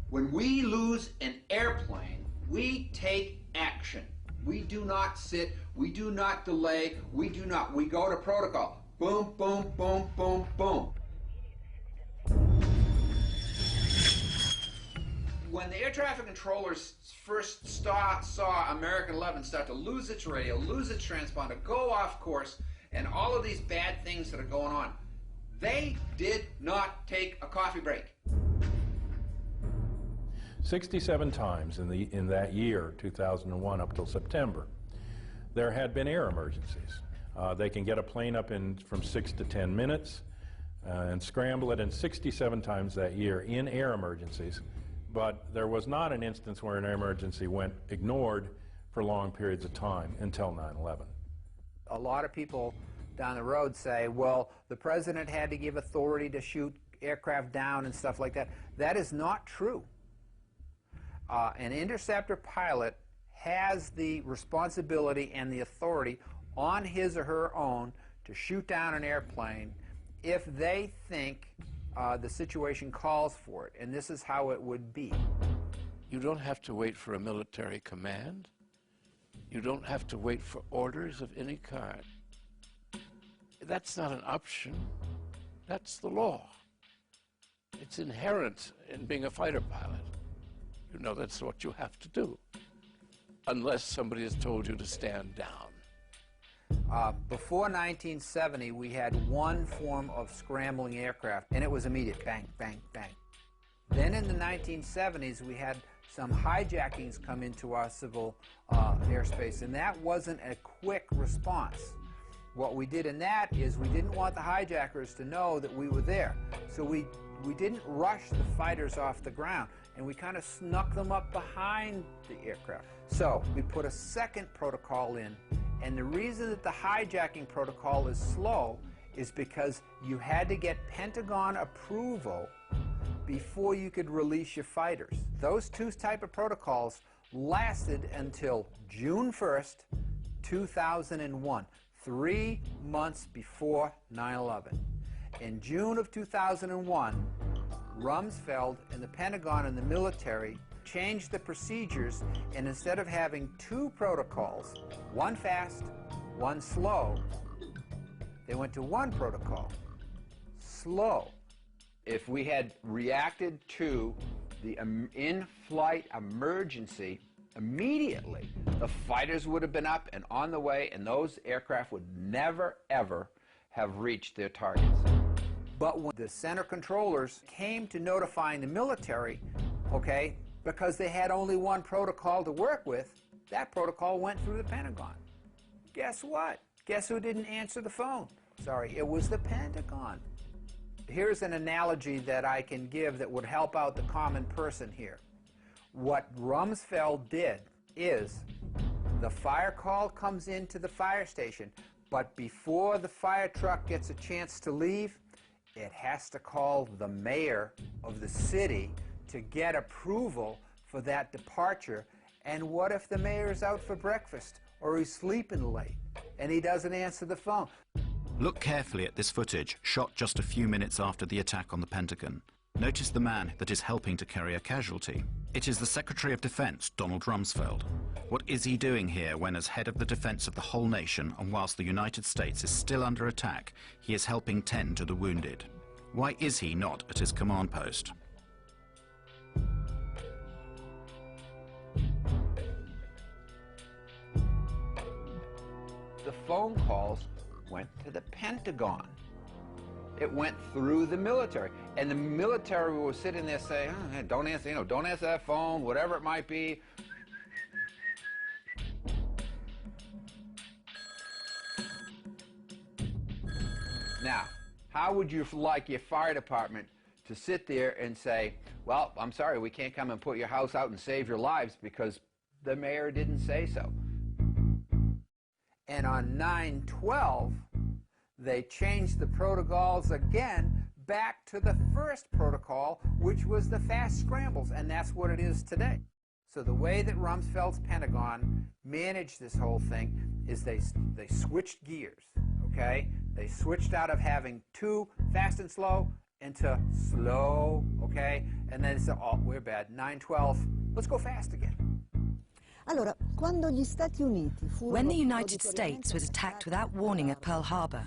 S4: When we lose an airplane, we take action. We do not sit, we do not delay, we go to protocol. Boom, boom, boom, boom, boom. When the air traffic controllers first saw American 11 start to lose its radio, lose its transponder, go off course, and all of these bad things that are going on, they did not take a coffee break.
S20: 67 times in that year, 2001, up till September, there had been air emergencies. They can get a plane up in from 6 to 10 minutes and scramble it, and 67 times that year in air emergencies. But there was not an instance where an air emergency went ignored for long periods of time until 9/11.
S4: A lot of people down the road say, well, the president had to give authority to shoot aircraft down and stuff like that. That is not true. An interceptor pilot has the responsibility and the authority on his or her own to shoot down an airplane if they think the situation calls for it, and this is how it would be.
S21: You don't have to wait for a military command. You don't have to wait for orders of any kind. That's not an option. That's the law. It's inherent in being a fighter pilot. You know that's what you have to do, unless somebody has told you to stand down.
S4: Before 1970, we had one form of scrambling aircraft, and it was immediate, bang, bang, bang. Then in the 1970s, we had some hijackings come into our civil airspace, and that wasn't a quick response. What we did in that is we didn't want the hijackers to know that we were there, so we didn't rush the fighters off the ground, and we kind of snuck them up behind the aircraft. So we put a second protocol in, and the reason that the hijacking protocol is slow is because you had to get Pentagon approval before you could release your fighters. Those two type of protocols lasted until June 1st, 2001, 3 months before 9/11. In June of 2001, Rumsfeld and the Pentagon and the military changed the procedures, and instead of having 2 protocols, one fast, one slow, they went to 1 protocol, slow. If we had reacted to the in-flight emergency immediately, the fighters would have been up and on the way, and those aircraft would never, ever have reached their targets. But when the center controllers came to notifying the military, okay, because they had only one protocol to work with, that protocol went through the Pentagon. Guess what? Guess who didn't answer the phone? Sorry, it was the Pentagon. Here's an analogy that I can give that would help out the common person here. What Rumsfeld did is the fire call comes into the fire station, but before the fire truck gets a chance to leave, it has to call the mayor of the city to get approval for that departure. And what if the mayor's out for breakfast or he's sleeping late and he doesn't answer the phone?
S7: Look carefully at this footage, shot just a few minutes after the attack on the Pentagon. Notice the man that is helping to carry a casualty. It is the Secretary of Defense, Donald Rumsfeld. What is he doing here when, as head of the defense of the whole nation, and whilst the United States is still under attack, he is helping tend to the wounded? Why is he not at his command post?
S4: The phone calls went to the Pentagon. It went through the military, and the military was sitting there saying, oh, hey, don't answer, don't answer that phone, whatever it might be. Now, how would you like your fire department to sit there and say, well, I'm sorry, we can't come and put your house out and save your lives because the mayor didn't say so? And on 9/12, they changed the protocols again back to the first protocol, which was the fast scrambles, and that's what it is today. So the way that Rumsfeld's Pentagon managed this whole thing is they switched gears, okay? They switched out of having two fast and slow into slow, okay? And then they said, oh, we're bad, 9/12, let's go fast again.
S23: When the United States was attacked without warning at Pearl Harbor,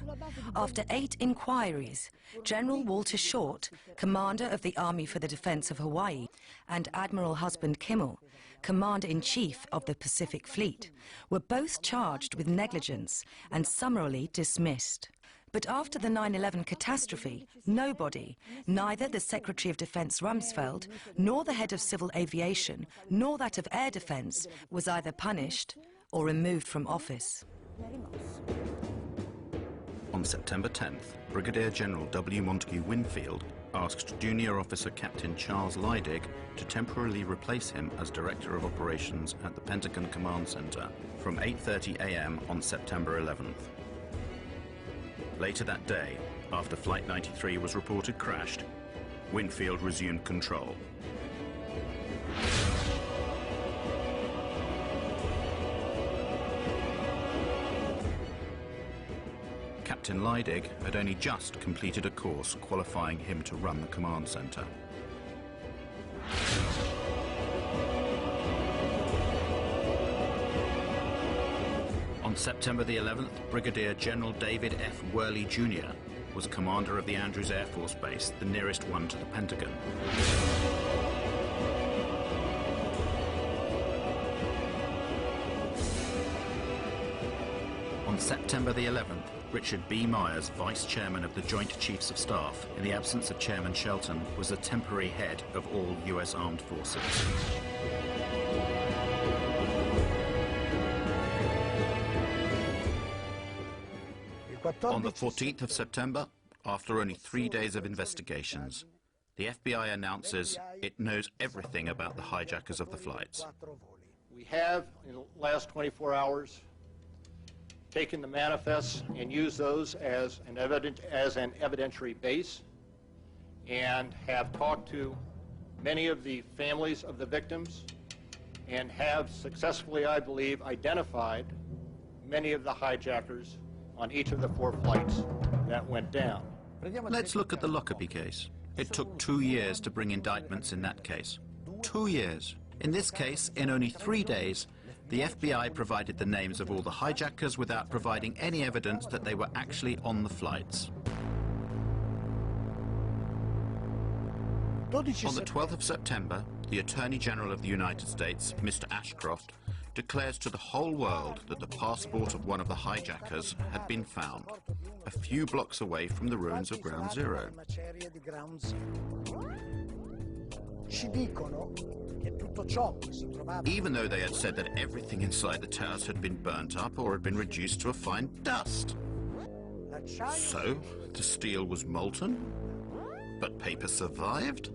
S23: after 8 inquiries, General Walter Short, commander of the Army for the Defense of Hawaii, and Admiral Husband Kimmel, commander-in-chief of the Pacific Fleet, were both charged with negligence and summarily dismissed. But after the 9/11 catastrophe, nobody, neither the Secretary of Defense Rumsfeld, nor the head of civil aviation, nor that of air defense, was either punished or removed from office.
S7: On September 10th, Brigadier General W. Montague Winfield asked Junior Officer Captain Charles Leidig to temporarily replace him as Director of Operations at the Pentagon Command Center from 8:30 a.m. on September 11th. Later that day, after Flight 93 was reported crashed, Winfield resumed control. Captain Leidig had only just completed a course qualifying him to run the command center. On September the 11th, Brigadier General David F. Worley Jr. was commander of the Andrews Air Force Base, the nearest one to the Pentagon. On September the 11th, Richard B. Myers, Vice Chairman of the Joint Chiefs of Staff, in the absence of Chairman Shelton, was the temporary head of all U.S. Armed Forces. On the 14th of September, after only 3 days of investigations, the FBI announces it knows everything about the hijackers of the flights.
S2: We have, in the last 24 hours, taken the manifests and used those as an evidentiary base, and have talked to many of the families of the victims, and have successfully, I believe, identified many of the hijackers on each of the 4 flights that went down.
S7: Let's look at the Lockerbie case. It took 2 years to bring indictments in that case. 2 years. In this case, in only 3 days, the FBI provided the names of all the hijackers without providing any evidence that they were actually on the flights. On the 12th of September, the Attorney General of the United States, Mr. Ashcroft, declares to the whole world that the passport of one of the hijackers had been found. a few blocks away from the ruins of Ground Zero. Even though they had said that everything inside the towers had been burnt up or had been reduced to a fine dust. So, the steel was molten, but paper survived?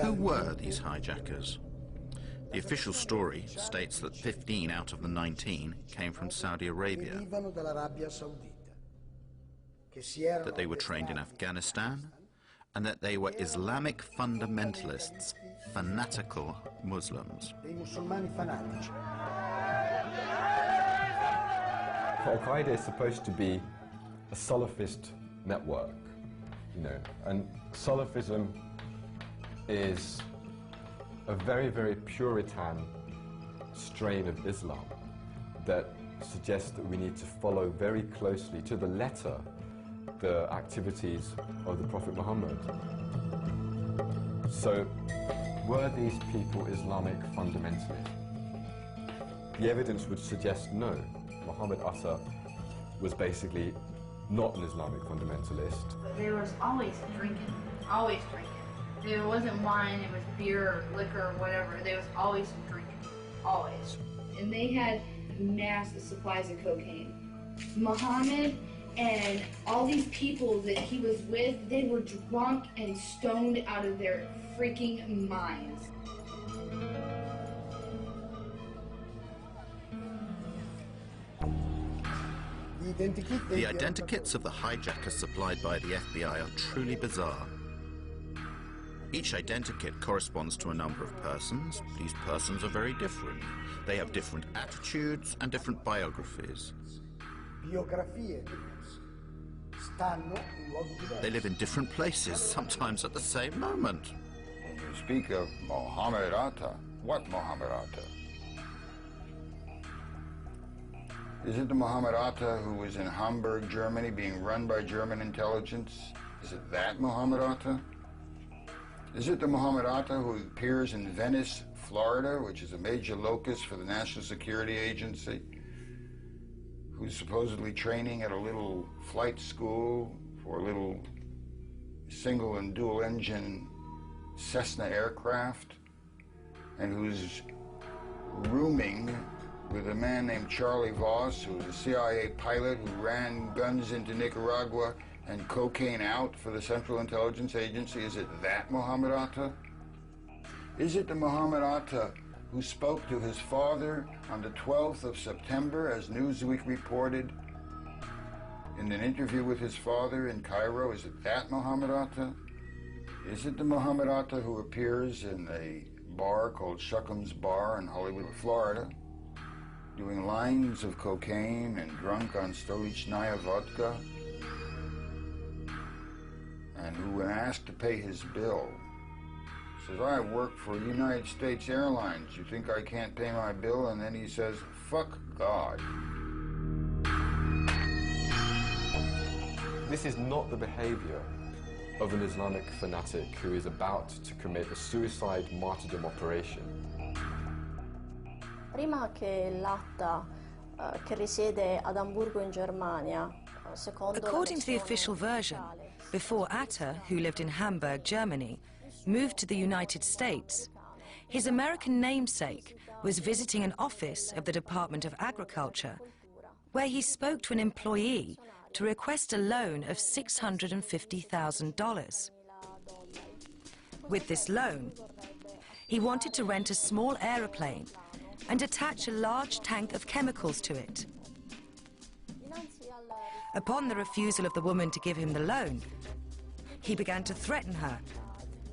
S7: Who were these hijackers? The official story states that 15 out of the 19 came from Saudi Arabia, that they were trained in Afghanistan, and that they were Islamic fundamentalists, fanatical Muslims.
S3: Al-Qaeda is supposed to be a Salafist network, you know, and Salafism is a very, very Puritan strain of Islam that suggests that we need to follow very closely, to the letter, the activities of the Prophet Muhammad. So, were these people Islamic fundamentalists? The evidence would suggest no. Muhammad Atta was basically not an Islamic fundamentalist.
S5: There was always drinking, always drinking. There wasn't wine, it was beer or liquor or whatever. There was always drinking, always. And they had massive supplies of cocaine. Muhammad and all these people that he was with, they were drunk and stoned out of their freaking minds.
S7: The identikits of the hijackers supplied by the FBI are truly bizarre. Each identikit corresponds to a number of persons. These persons are very different. They have different attitudes and different biographies. They live in different places, sometimes at the same moment.
S9: When you speak of Muhammad Atta, what Muhammad Atta? Is it the Muhammad Atta who was in Hamburg, Germany, being run by German intelligence? Is it that Muhammad Atta? Is it the Muhammad Atta who appears in Venice, Florida, which is a major locus for the National Security Agency, who's supposedly training at a little flight school for a little single and dual engine Cessna aircraft, and who's rooming with a man named Charlie Voss, who was a CIA pilot who ran guns into Nicaragua and cocaine out for the Central Intelligence Agency? Is it that Muhammad Atta? Is it the Muhammad Atta who spoke to his father on the 12th of September, as Newsweek reported, in an interview with his father in Cairo? Is it that Muhammad Atta? Is it the Muhammad Atta who appears in a bar called Shuckham's Bar in Hollywood, Florida, doing lines of cocaine and drunk on Stolichnaya vodka, and who, when asked to pay his bill, says, I work for United States Airlines, you think I can't pay my bill? And then he says, fuck God.
S3: This is not the behavior of an Islamic fanatic who is about to commit a suicide martyrdom operation.
S24: Prima che l'Atta che risiede ad Amburgo in Germania,
S23: according to the official version, before Atta, who lived in Hamburg, Germany, moved to the United States, his American namesake was visiting an office of the Department of Agriculture, where he spoke to an employee to request a loan of $650,000. With this loan, he wanted to rent a small aeroplane and attach a large tank of chemicals to it. Upon the refusal of the woman to give him the loan, he began to threaten her,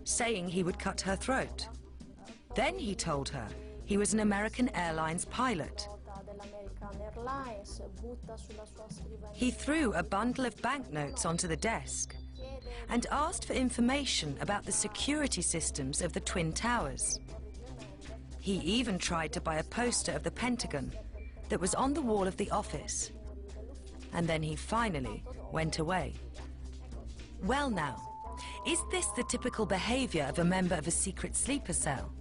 S23: saying he would cut her throat. Then he told her he was an American Airlines pilot. He threw a bundle of banknotes onto the desk and asked for information about the security systems of the Twin Towers. He even tried to buy a poster of the Pentagon that was on the wall of the office. And then he finally went away. Well now, is this the typical behavior of a member of a secret sleeper cell?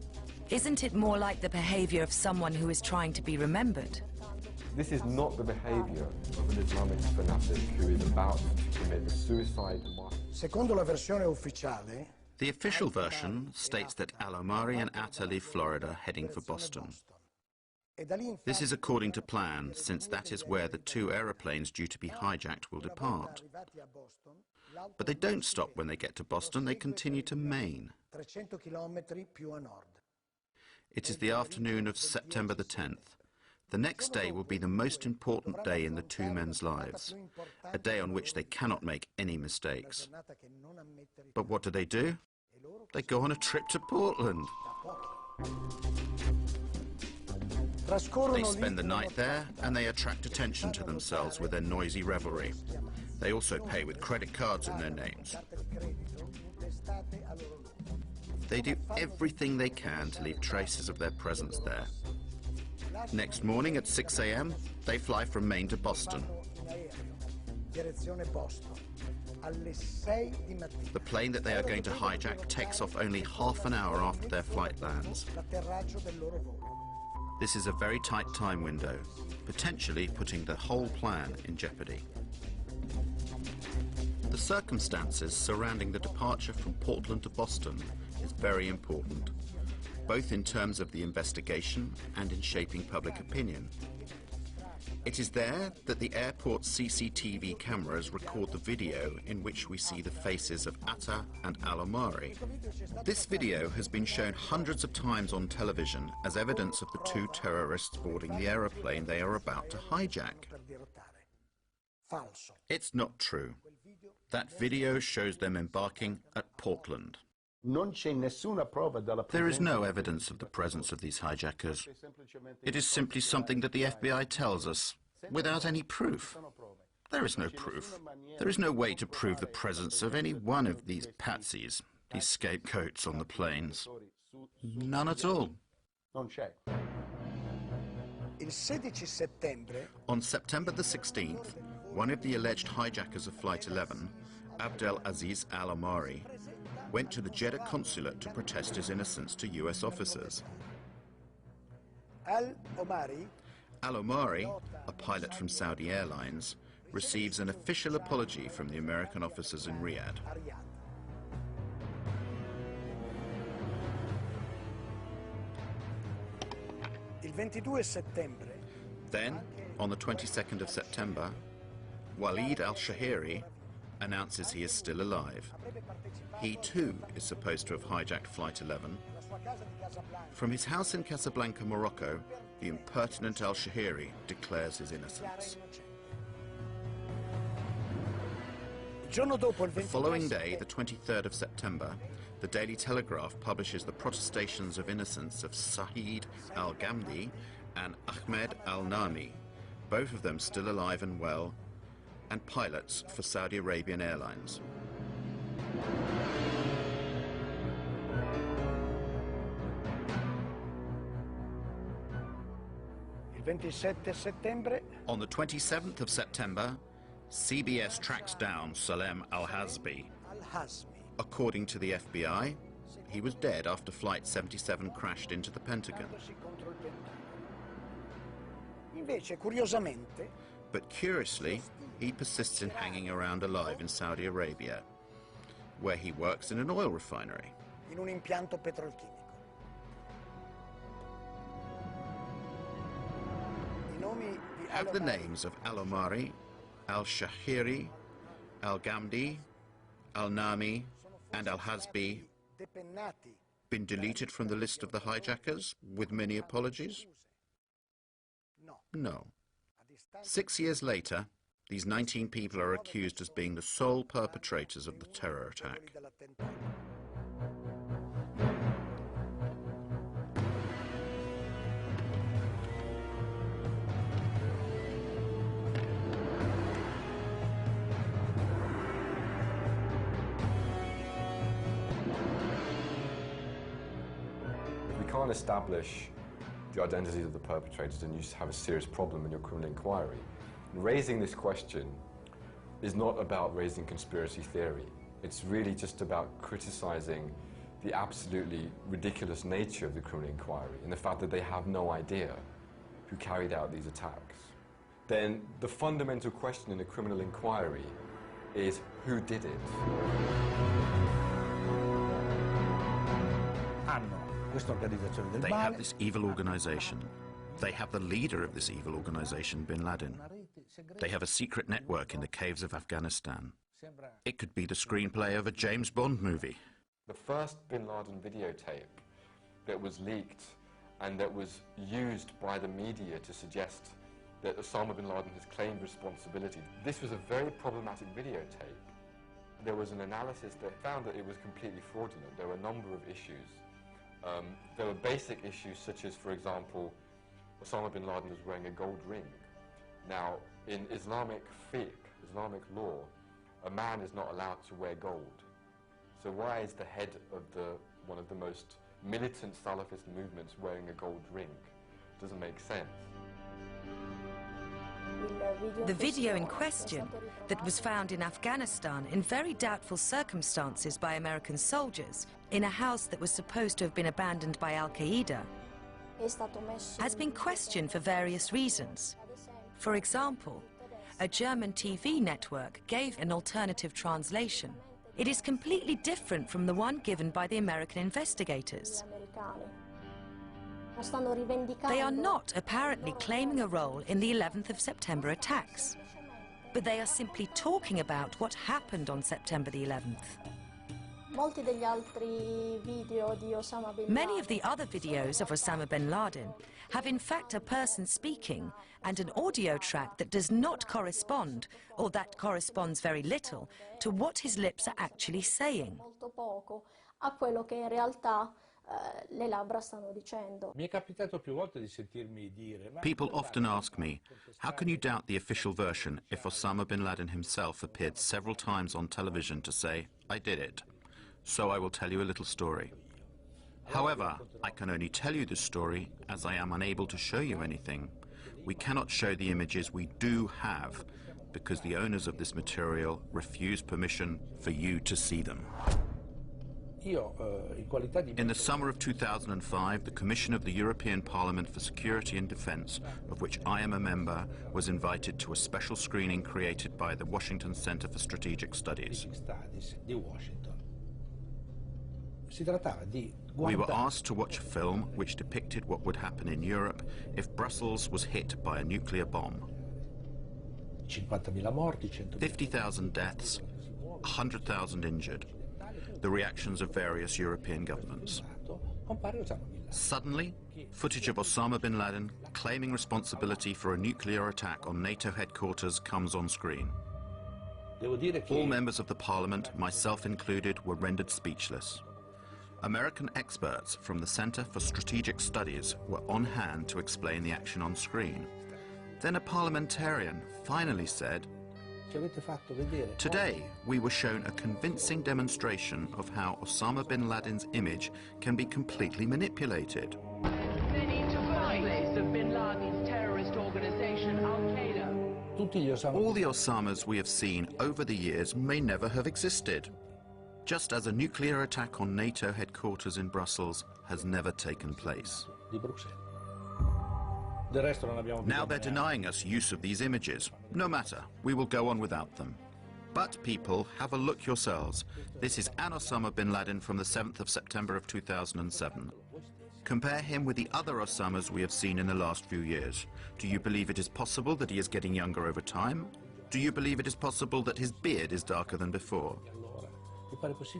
S23: Isn't it more like the behavior of someone who is trying to be remembered?
S3: This is not the behavior of an Islamic fanatic who is about to commit a suicide.
S10: Secondo la versione ufficiale,
S7: The official version states that Al-Omari and Atta leave Florida heading for Boston. This is according to plan, since that is where the two aeroplanes due to be hijacked will depart. But they don't stop when they get to Boston, they continue to Maine.
S10: 300 chilometri più a nord.
S7: It is the afternoon of September the 10th. The next day will be the most important day in the two men's lives, a day on which they cannot make any mistakes. But what do? They go on a trip to Portland. They spend the night there and they attract attention to themselves with their noisy revelry. They also pay with credit cards in their names. They do everything they can to leave traces of their presence there. Next morning at 6 a.m., they fly from Maine to Boston. The plane that they are going to hijack takes off only half an hour after their flight lands. This is a very tight time window, potentially putting the whole plan in jeopardy. The circumstances surrounding the departure from Portland to Boston is very important, both in terms of the investigation and in shaping public opinion. It is there that the airport's CCTV cameras record the video in which we see the faces of Atta and Al-Omari. This video has been shown hundreds of times on television as evidence of the two terrorists boarding the aeroplane they are about to hijack. It's not true. That video shows them embarking at Portland. There is no evidence of the presence of these hijackers. It is simply something that the FBI tells us, without any proof. There is no proof. There is no way to prove the presence of any one of these patsies, these scapegoats on the planes. None at all. On September the 16th, one of the alleged hijackers of Flight 11, Abdel Aziz Al-Omari, went to the Jeddah consulate to protest his innocence to US officers. Al-Omari, a pilot from Saudi Airlines, receives an official apology from the American officers in Riyadh. Then, on the 22nd of September, Walid al-Shahiri announces he is still alive. He too is supposed to have hijacked Flight 11. From his house in Casablanca, Morocco, the impertinent al-Shahiri declares his innocence. The following day, the 23rd of September, the Daily Telegraph publishes the protestations of innocence of Saeed al-Ghamdi and Ahmed al-Nami, both of them still alive and well, and pilots for Saudi Arabian Airlines. On the 27th of September, CBS tracks down Salem al-Hazbi. According to the FBI, he was dead after Flight 77 crashed into the Pentagon. But curiously, he persists in hanging around alive in Saudi Arabia, where he works in an oil refinery. Have the names of Al-Omari, al-Shahiri, al-Ghamdi, al-Nami, and al-Hazbi been deleted from the list of the hijackers, with many apologies? No. 6 years later, these 19 people are accused as being the sole perpetrators of the terror attack.
S3: If we can't establish the identities of the perpetrators, then you have a serious problem in your criminal inquiry. In raising this question, is not about raising conspiracy theory. It's really just about criticizing the absolutely ridiculous nature of the criminal inquiry and the fact that they have no idea who carried out these attacks. Then the fundamental question in a criminal inquiry is who did it?
S7: They have this evil organization. They have the leader of this evil organization, bin Laden. They have a secret network in the caves of Afghanistan. It could be the screenplay of a James Bond movie.
S3: The first bin Laden videotape that was leaked and that was used by the media to suggest that Osama bin Laden has claimed responsibility. This was a very problematic videotape. There was an analysis that found that it was completely fraudulent. There were a number of issues. There were basic issues such as, for example, Osama bin Laden was wearing a gold ring. Now, in Islamic fiqh, Islamic law, a man is not allowed to wear gold. So why is the head of one of the most militant Salafist movements wearing a gold ring? Doesn't make sense.
S23: The video in question, that was found in Afghanistan in very doubtful circumstances by American soldiers in a house that was supposed to have been abandoned by Al-Qaeda, has been questioned for various reasons. For example, a German TV network gave an alternative translation. It is completely different from the one given by the American investigators. They are not apparently claiming a role in the 11th of September attacks, but they are simply talking about what happened on September the 11th. Many of the other videos of Osama bin Laden have in fact a person speaking and an audio track that does not correspond, or that corresponds very little, to what his lips are actually saying.
S7: People often ask me, how can you doubt the official version if Osama bin Laden himself appeared several times on television to say, I did it? So I will tell you a little story. However, I can only tell you this story as I am unable to show you anything. We cannot show the images we do have because the owners of this material refuse permission for you to see them. In the summer of 2005, the Commission of the European Parliament for Security and Defence, of which I am a member, was invited to a special screening created by the Washington Center for Strategic Studies. We were asked to watch a film which depicted what would happen in Europe if Brussels was hit by a nuclear bomb. 50,000 deaths, 100,000 injured. The reactions of various European governments. Suddenly, footage of Osama bin Laden claiming responsibility for a nuclear attack on NATO headquarters comes on screen. All members of the parliament, myself included, were rendered speechless. American experts from the Center for Strategic Studies were on hand to explain the action on screen. Then a parliamentarian finally said, today, we were shown a convincing demonstration of how Osama bin Laden's image can be completely manipulated.
S8: They need to fight the bin Laden's terrorist organization, Al-Qaeda.
S7: All the Osamas we have seen over the years may never have existed, just as a nuclear attack on NATO headquarters in Brussels has never taken place. Now they're denying us use of these images. No matter, we will go on without them. But people, have a look yourselves. This is an Osama bin Laden from the 7th of September of 2007. Compare him with the other Osamas we have seen in the last few years. Do you believe it is possible that he is getting younger over time? Do you believe it is possible that his beard is darker than before?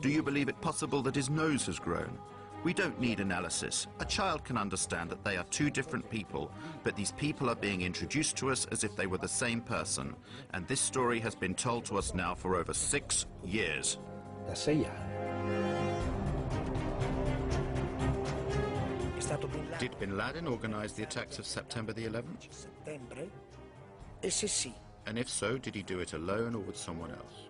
S7: Do you believe it possible that his nose has grown? We don't need analysis. A child can understand that they are two different people, but these people are being introduced to us as if they were the same person. And this story has been told to us now for over 6 years. Did bin Laden organize the attacks of September the 11th? And if so, did he do it alone or with someone else?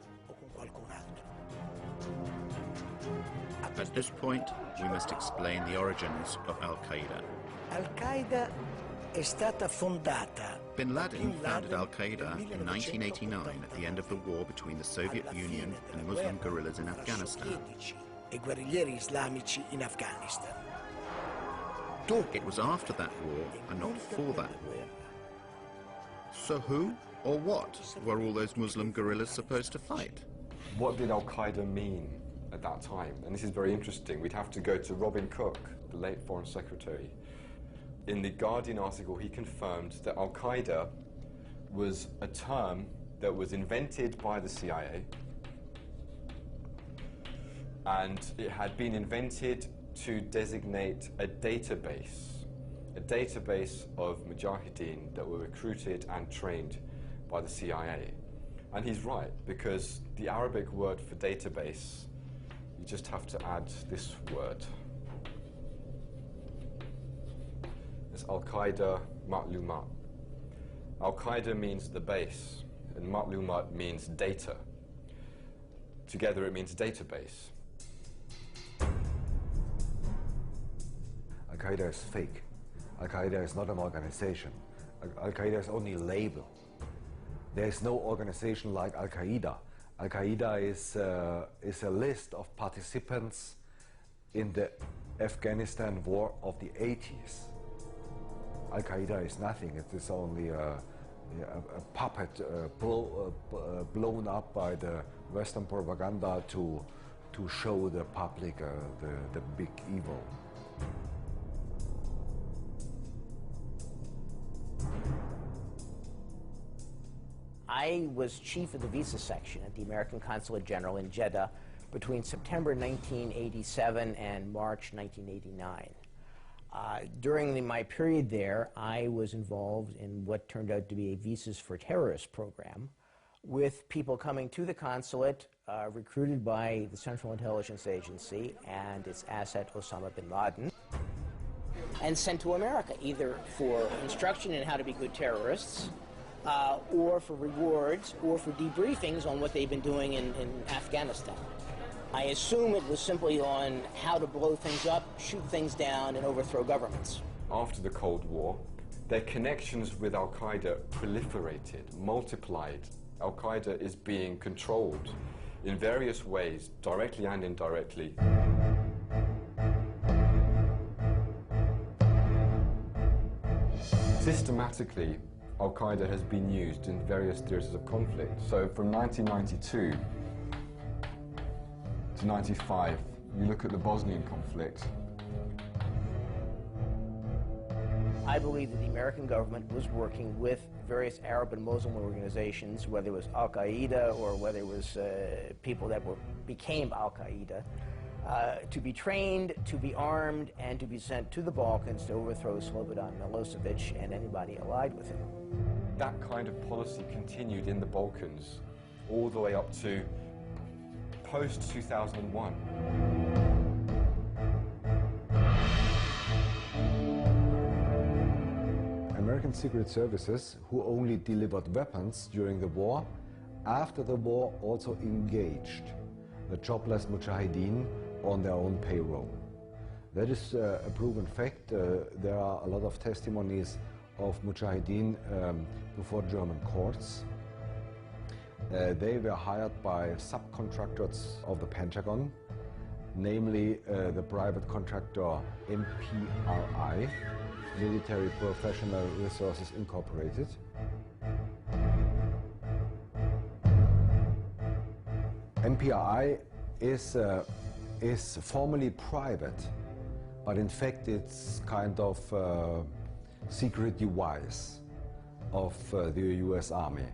S7: At this point, we must explain the origins of Al-Qaeda.
S10: Al-Qaeda è stata fondata
S7: Bin Laden founded al-Qaeda in 1989 at the end of the war between the Soviet Union and Muslim guerrillas in Afghanistan.
S10: E guerriglieri islamici in Afghanistan.
S7: It was after that war and not for that war. So who or what were all those Muslim guerrillas supposed to fight?
S3: What did al-Qaeda mean at that time? And this is very interesting. We'd have to go to Robin Cook, the late Foreign Secretary. In the Guardian article, he confirmed that al-Qaeda was a term that was invented by the CIA, and it had been invented to designate a database of mujahideen that were recruited and trained by the CIA. And he's right, because the Arabic word for database, you just have to add this word. It's Al-Qaeda Ma'lumat. Al-Qaeda means the base, and Ma'lumat means data. Together it means database.
S11: Al-Qaeda is fake. Al-Qaeda is not an organization. Al-Qaeda is only a label. There is no organization like Al-Qaeda. Al-Qaeda is a list of participants in the Afghanistan war of the 80s. Al-Qaeda is nothing. It is only a puppet blown up by the Western propaganda to show the public the big evil.
S12: I was chief of the visa section at the American Consulate General in Jeddah between September 1987 and March 1989. During my period there, I was involved in what turned out to be a Visas for Terrorists program with people coming to the consulate recruited by the Central Intelligence Agency and its asset Osama bin Laden and sent to America, either for instruction in how to be good terrorists or for rewards or for debriefings on what they've been doing in Afghanistan. I assume it was simply on how to blow things up, shoot things down, and overthrow governments.
S3: After the Cold War, their connections with Al-Qaeda proliferated, multiplied. Al-Qaeda is being controlled in various ways, directly and indirectly. Systematically, Al-Qaeda has been used in various theaters of conflict. So from 1992 to 95, you look at the Bosnian conflict.
S12: I believe that the American government was working with various Arab and Muslim organizations, whether it was Al-Qaeda or whether it was people that became Al-Qaeda, to be trained, to be armed, and to be sent to the Balkans to overthrow Slobodan Milosevic and anybody allied with him.
S3: That kind of policy continued in the Balkans all the way up to post-2001.
S11: American Secret Services, who only delivered weapons during the war, after the war also engaged the jobless mujahideen on their own payroll. That is a proven fact. There are a lot of testimonies of mujahideen before German courts. They were hired by subcontractors of the Pentagon, namely the private contractor MPRI, Military Professional Resources Incorporated. MPRI is formally private, but in fact it's kind of secret device of the US Army.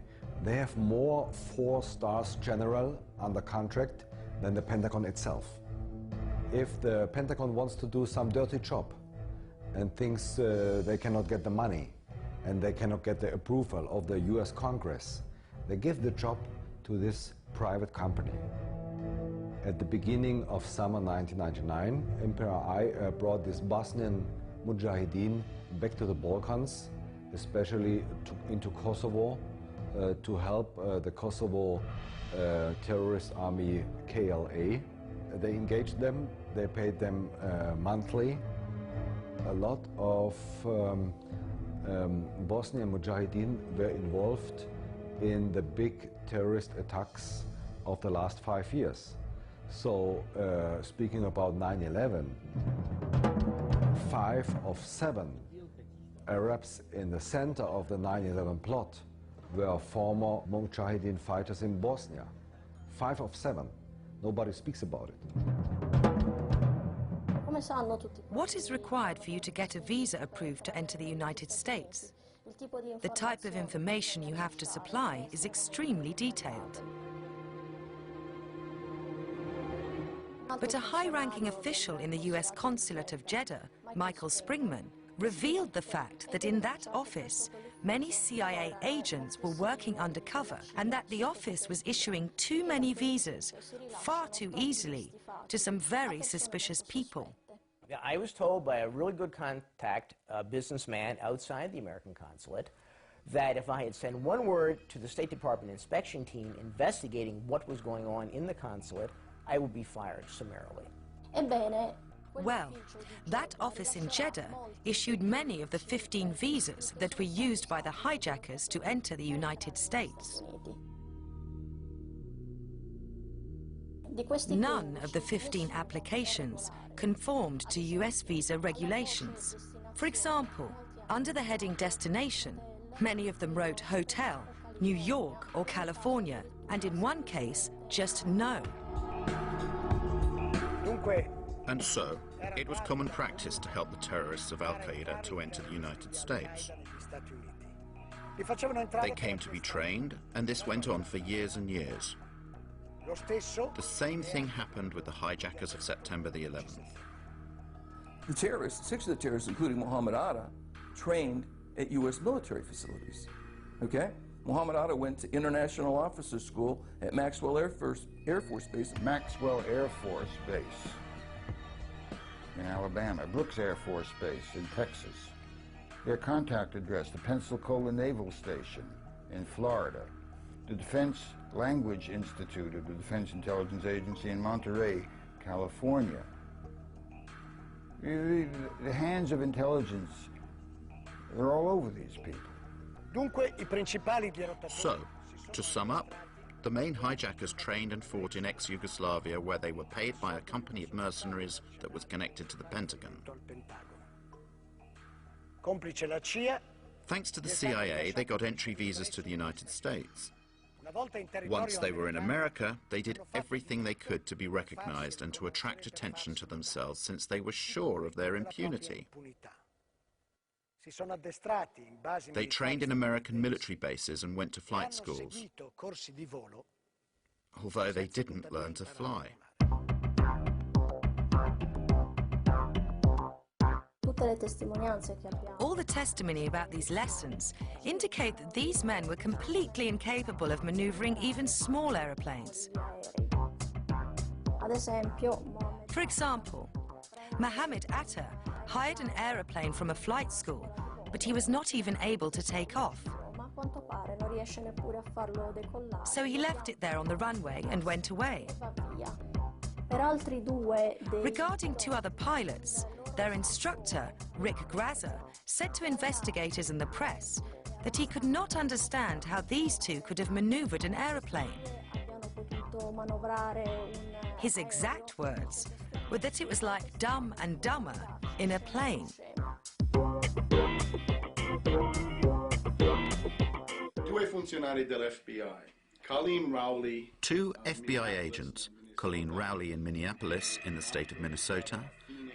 S11: They have more 4-star general under contract than the Pentagon itself. If the Pentagon wants to do some dirty job and thinks they cannot get the money and they cannot get the approval of the US Congress, they give the job to this private company. At the beginning of summer 1999, MPRI brought this Bosnian mujahideen back to the Balkans, especially into Kosovo, to help the Kosovo terrorist army KLA. They engaged them, they paid them monthly. A lot of Bosnian Mujahideen were involved in the big terrorist attacks of the last 5 years. So, speaking about 9/11, 5 of 7 Arabs in the center of the 9/11 plot were former Mujahideen fighters in Bosnia. 5 of 7. Nobody speaks about it.
S23: What is required for you to get a visa approved to enter the United States? The type of information you have to supply is extremely detailed. But a high-ranking official in the US consulate of Jeddah, Michael Springman, revealed the fact that in that office, many CIA agents were working undercover and that the office was issuing too many visas far too easily to some very suspicious people.
S12: I was told by a really good contact, a businessman outside the American consulate, that if I had sent one word to the State Department inspection team investigating what was going on in the consulate, I would be fired summarily.
S23: Well, that office in Jeddah issued many of the 15 visas that were used by the hijackers to enter the United States. None of the 15 applications conformed to US visa regulations. For example, under the heading Destination, many of them wrote Hotel, New York or California, and in one case, just no.
S7: And so, it was common practice to help the terrorists of Al-Qaeda to enter the United States. They came to be trained, and this went on for years and years. The same thing happened with the hijackers of September the 11th.
S13: The terrorists, 6 of the terrorists, including Mohammed Atta, trained at U.S. military facilities. Okay? Mohammed Atta went to International Officers School at Maxwell Air Force Base.
S9: Maxwell Air Force Base in Alabama, Brooks Air Force Base in Texas. Their contact address, the Pensacola Naval Station in Florida, the Defense Language Institute of the Defense Intelligence Agency in Monterey, California. The hands of intelligence, they're all over these people.
S7: So, to sum up, the main hijackers trained and fought in ex-Yugoslavia, where they were paid by a company of mercenaries that was connected to the Pentagon. Thanks to the CIA, they got entry visas to the United States. Once they were in America, they did everything they could to be recognized and to attract attention to themselves, since they were sure of their impunity. They trained in American military bases and went to flight schools, although they didn't learn to fly.
S23: All the testimony about these lessons indicate that these men were completely incapable of maneuvering even small aeroplanes. For example, Mohammed Atta hired an aeroplane from a flight school, but he was not even able to take off. So he left it there on the runway and went away. Regarding 2 other pilots, their instructor, Rick Grazer, said to investigators and the press that he could not understand how these 2 could have maneuvered an aeroplane. His exact words were that it was like Dumb and Dumber in a plane.
S7: Two FBI agents, Colleen Rowley in Minneapolis in the state of Minnesota,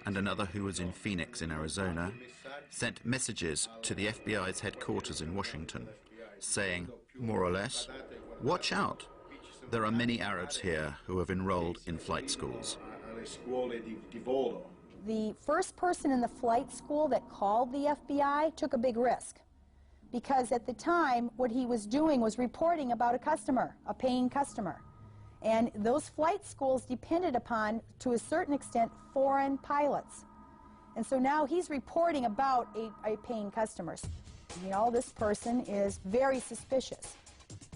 S7: and another who was in Phoenix in Arizona, sent messages to the FBI's headquarters in Washington, saying, more or less, watch out. There are many Arabs here who have enrolled in flight schools.
S14: The first person in the flight school that called the FBI took a big risk, because at the time what he was doing was reporting about a customer, a paying customer. And those flight schools depended upon, to a certain extent, foreign pilots. And so now he's reporting about a paying customer. You know, this person is very suspicious.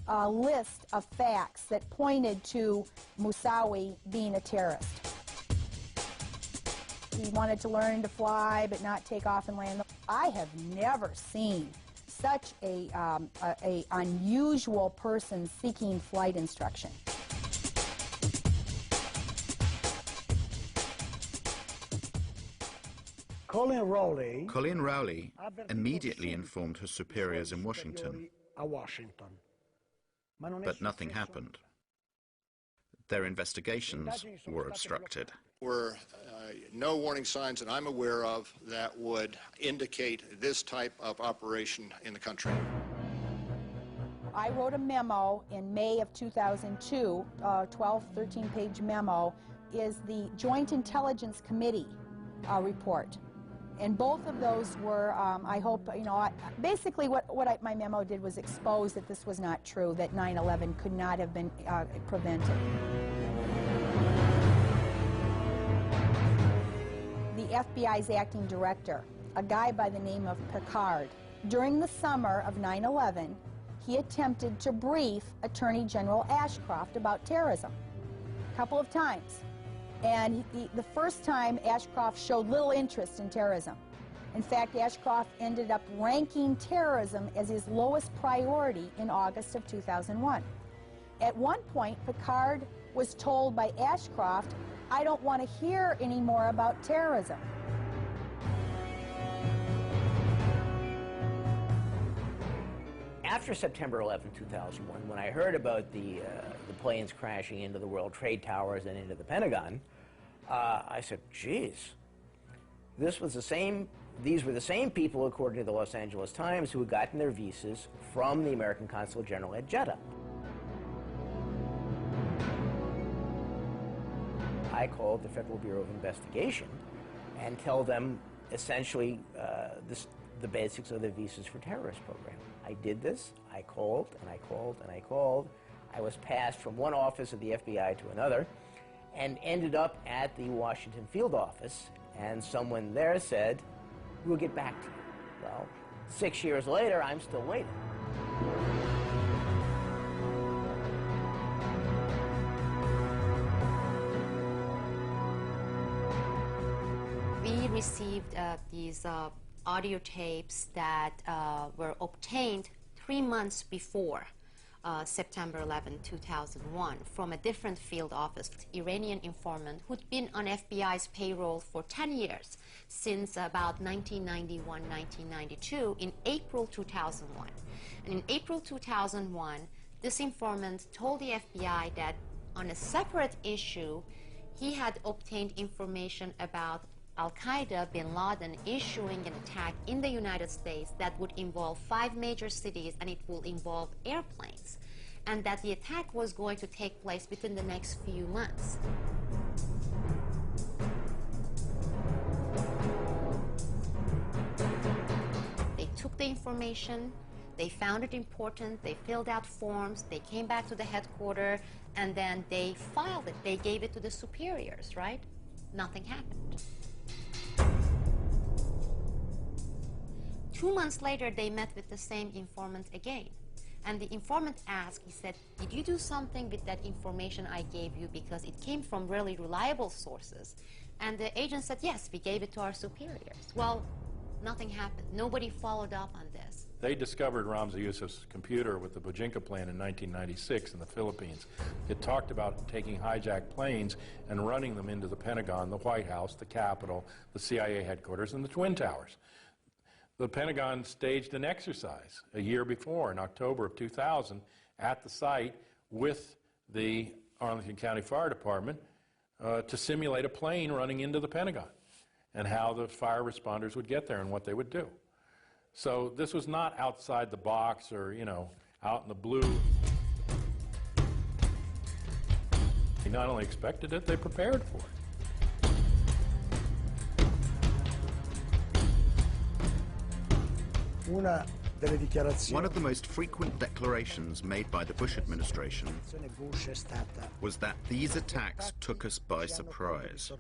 S14: A list of facts that pointed to Moussaoui being a terrorist. He wanted to learn to fly but not take off and land. I have never seen such a unusual person seeking flight instruction.
S10: Colin
S7: Rowley immediately informed her superiors in Washington, but nothing happened. Their investigations were obstructed.
S2: There were no warning signs that I'm aware of that would indicate this type of operation in the country.
S14: I wrote a memo in May of 2002, 12, 13-page memo, is the Joint Intelligence Committee report. And both of those were, I hope, you know, basically what my memo did was expose that this was not true, that 9/11 could not have been prevented. The FBI's acting director, a guy by the name of Picard, during the summer of 9/11, he attempted to brief Attorney General Ashcroft about terrorism a couple of times. And the first time, Ashcroft showed little interest in terrorism. In fact, Ashcroft ended up ranking terrorism as his lowest priority in August of 2001. At one point, Picard was told by Ashcroft, "I don't want to hear any more about terrorism."
S12: After September 11, 2001, when I heard about the planes crashing into the World Trade Towers and into the Pentagon, I said, geez, these were the same people, according to the Los Angeles Times, who had gotten their visas from the American Consulate General at Jeddah. I called the Federal Bureau of Investigation and tell them essentially the basics of the Visas for Terrorists program. I did this, I called, and I called, and I called. I was passed from one office of the FBI to another and ended up at the Washington field office, and someone there said, "We'll get back to you." Well, 6 years later, I'm still waiting.
S6: We received these audio tapes that were obtained 3 months before September 11, 2001, from a different field office, Iranian informant who'd been on FBI's payroll for 10 years, since about 1991, 1992, in April 2001. And in April 2001, this informant told the FBI that on a separate issue, he had obtained information about Al-Qaeda, bin Laden, issuing an attack in the United States that would involve 5 major cities, and it will involve airplanes, and that the attack was going to take place within the next few months. They took the information, they found it important, they filled out forms, they came back to the headquarters, and then they filed it. They gave it to the superiors, right? Nothing happened. 2 months later, they met with the same informant again. And the informant asked, he said, "Did you do something with that information I gave you, because it came from really reliable sources?" And the agent said, "Yes, we gave it to our superiors." Well, nothing happened. Nobody followed up on this.
S20: They discovered Ramzi Youssef's computer with the Bojinka plan in 1996 in the Philippines. It talked about taking hijacked planes and running them into the Pentagon, the White House, the Capitol, the CIA headquarters, and the Twin Towers. The Pentagon staged an exercise a year before, in October of 2000, at the site with the Arlington County Fire Department to simulate a plane running into the Pentagon and how the fire responders would get there and what they would do. So this was not outside the box or, you know, out in the blue. They not only expected it, they prepared for it.
S7: One of the most frequent declarations made by the Bush administration was that these attacks took us by surprise.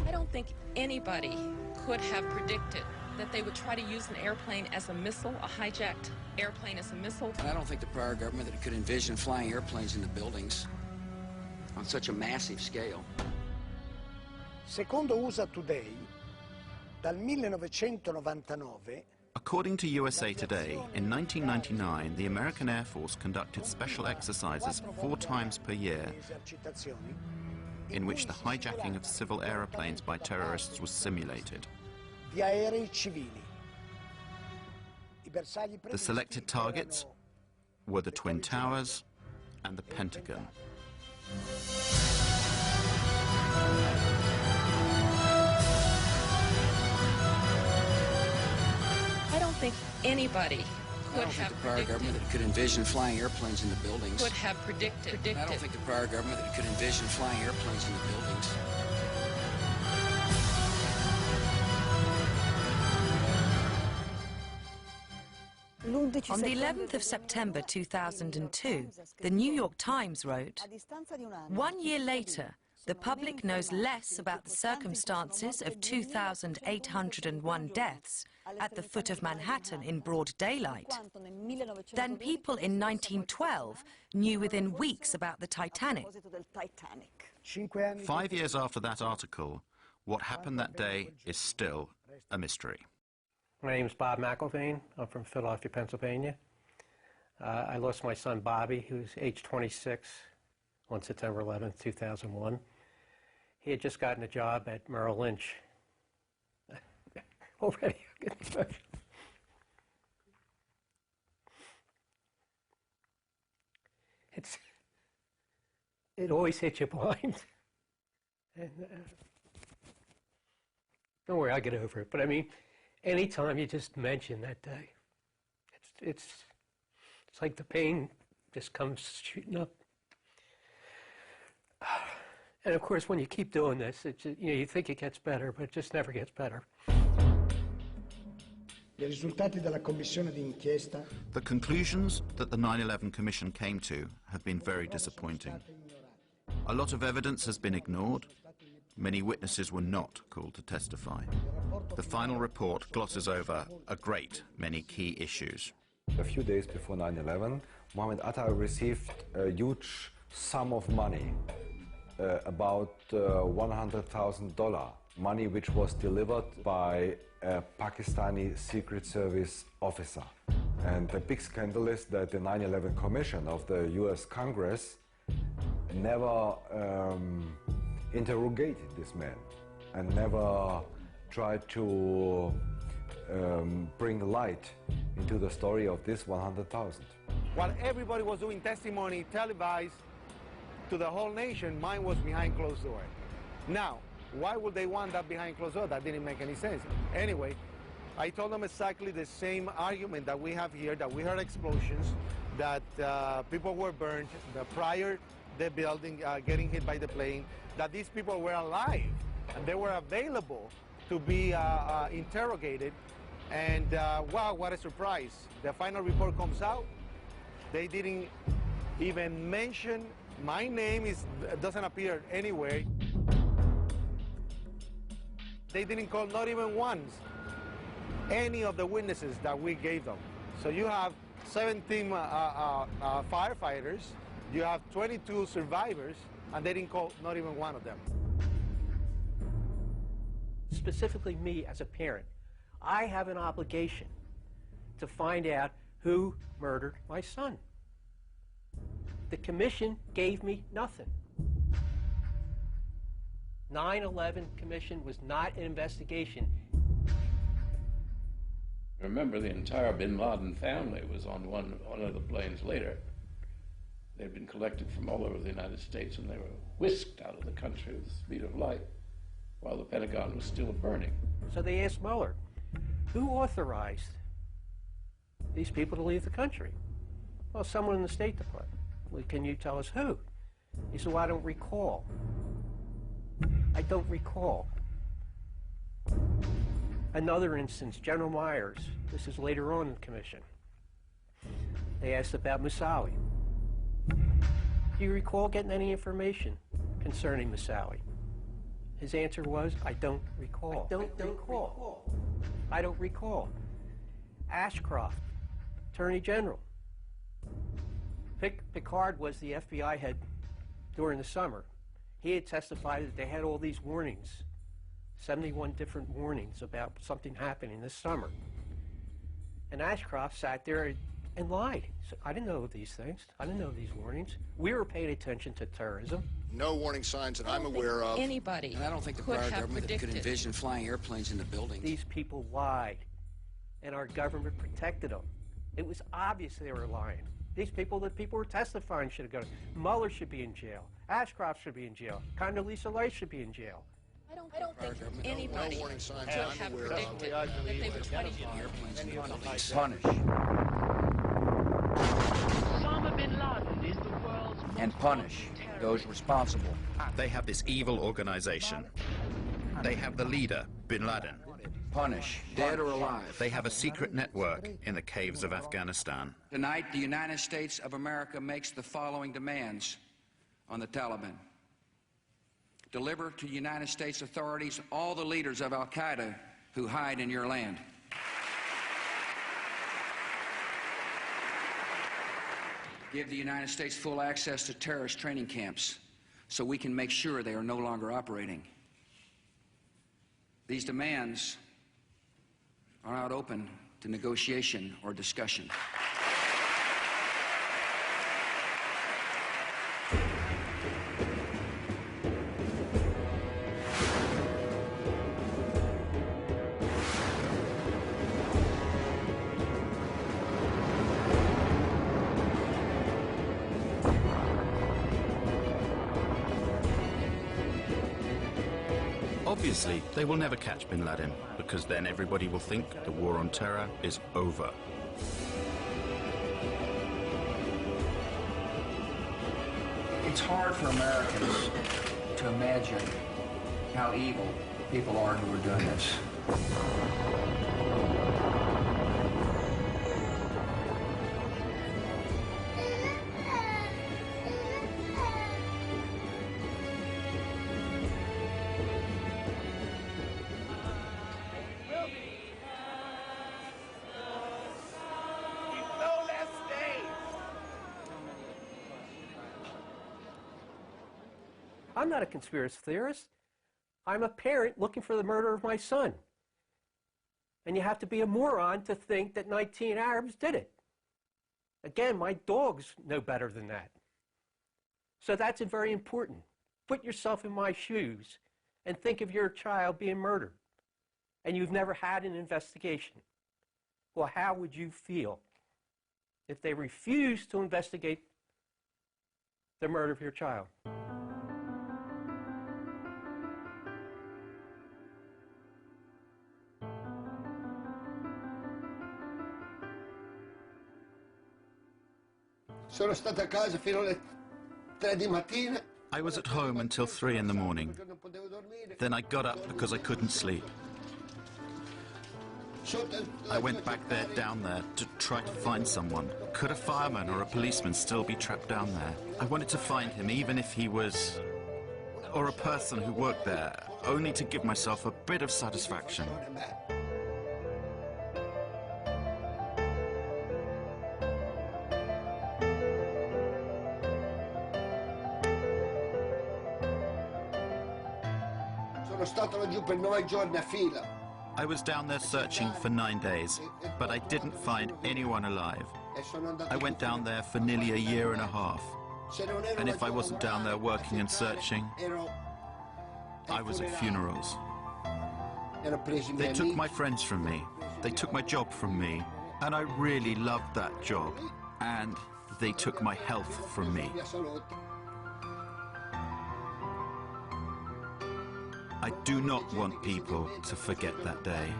S15: I don't think anybody could have predicted that they would try to use an airplane as a missile, a hijacked airplane as a missile.
S16: And I don't think the prior government that could envision flying airplanes into buildings on such a massive scale.
S10: Secondo USA Today, Dal 1999
S7: According to USA Today, in 1999, the American Air Force conducted special exercises 4 times per year in which the hijacking of civil aeroplanes by terrorists was simulated.
S10: di aerei civili.
S7: The selected targets were the Twin Towers and the Pentagon.
S15: I don't think anybody
S16: I
S15: could
S16: don't think
S15: have
S16: the prior
S15: predicted.
S16: government that could envision flying airplanes in the buildings.
S15: Could have predicted.
S16: I don't think the prior government that could envision flying airplanes in the buildings.
S23: On the 11th of September 2002, the New York Times wrote, "1 year later, the public knows less about the circumstances of 2,801 deaths at the foot of Manhattan in broad daylight than people in 1912 knew within weeks about the Titanic."
S7: 5 years after that article, what happened that day is still a mystery.
S17: My name is Bob McIlvaine. I'm from Philadelphia, Pennsylvania. I lost my son Bobby, who's age 26, on September 11th, 2001. He had just gotten a job at Merrill Lynch. Already, it always hits you blind. And, don't worry, I'll get over it. But I mean, anytime you just mention that day, it's like the pain just comes shooting up. And of course, when you keep doing this, it's, you think it gets better, but it just never gets better.
S7: The conclusions that the 9/11 Commission came to have been very disappointing. A lot of evidence has been ignored. Many witnesses were not called to testify. The final report glosses over a great many key issues.
S11: A few days before 9/11, Mohammed Atta received a huge sum of money, about $100,000, money which was delivered by a Pakistani Secret Service officer. And the big scandal is that the 9/11 Commission of the US Congress never interrogated this man and never tried to bring light into the story of this 100,000.
S18: While everybody was doing testimony televised to the whole nation, mine was behind closed door. Now, why would they want that behind closed door? That didn't make any sense. Anyway, I told them exactly the same argument that we have here, that we heard explosions, that people were burned, that prior the building getting hit by the plane, that these people were alive and they were available to be interrogated. And wow, what a surprise. The final report comes out. They didn't even mention my name, doesn't appear anywhere. They didn't call, not even once, any of the witnesses that we gave them. So you have 17 firefighters, you have 22 survivors, and they didn't call not even one of them.
S17: Specifically me as a parent, I have an obligation to find out who murdered my son. The commission gave me nothing. 9/11 Commission was not an investigation.
S21: Remember, the entire bin Laden family was on one of the planes later. They'd been collected from all over the United States, and they were whisked out of the country with the speed of light while the Pentagon was still burning.
S17: So they asked Mueller, who authorized these people to leave the country? Well, someone in the State Department. Well, can you tell us who? He said, well, I don't recall. I don't recall. Another instance, General Myers. This is later on in the commission. They asked about Moussaoui. Do you recall getting any information concerning Moussaoui? His answer was, I don't recall. I don't recall. I don't recall. Ashcroft, Attorney General. Picard was the FBI head during the summer. He had testified that they had all these warnings 71 different warnings about something happening this summer. And Ashcroft sat there and lied. So I didn't know these things. I didn't know these warnings. We were paying attention to terrorism.
S2: No warning signs that I'm aware of.
S15: Anybody
S16: And I don't think the
S15: could
S16: prior
S15: have
S16: government could
S15: predicted.
S16: envision flying airplanes into buildings.
S17: These people lied, and our government protected them. It was obvious they were lying. These people that people were testifying should have gone. Mueller should be in jail. Ashcroft should be in jail. Condoleezza Rice should be in jail.
S15: I don't think anybody
S2: warning signs
S15: could
S2: I'm
S15: have
S2: aware of.
S15: predicted that they would try to use
S16: Airplanes into buildings.
S1: Punish.
S8: Osama bin Laden is the world's
S1: And punish those responsible.
S7: They have this evil organization. They have the leader, bin Laden.
S1: Punish.
S16: Dead or alive.
S7: They have a secret network in the caves of Afghanistan.
S16: Tonight, the United States of America makes the following demands on the Taliban. Deliver to United States authorities all the leaders of Al-Qaeda who hide in your land. Give the United States full access to terrorist training camps so we can make sure they are no longer operating. These demands are not open to negotiation or discussion.
S7: Obviously, they will never catch bin Laden, because then everybody will think the war on terror is over.
S1: It's hard for Americans to imagine how evil people are who are doing this.
S17: I'm not a conspiracy theorist. I'm a parent looking for the murder of my son. And you have to be a moron to think that 19 Arabs did it. Again, my dogs know better than that. So that's very important. Put yourself in my shoes and think of your child being murdered. And you've never had an investigation. Well, how would you feel if they refused to investigate the murder of your child?
S10: Sono stato a casa fino alle 3 di mattina.
S7: I was at home until 3 in the morning. Then I got up because I couldn't sleep. I went back there, down there, to try to find someone. Could a fireman or a policeman still be trapped down there? I wanted to find him, even if he was... or a person who worked there, only to give myself a bit of satisfaction.
S10: Sono stato laggiù per 9 giorni a fila.
S7: I was down there searching for 9 days, but I didn't find anyone alive. I went down there for nearly a year and a half. And if I wasn't down there working and searching, I was at funerals. They took my friends from me. They took my job from me. And I really loved that job. And they took my health from me. I do not want people to forget that day.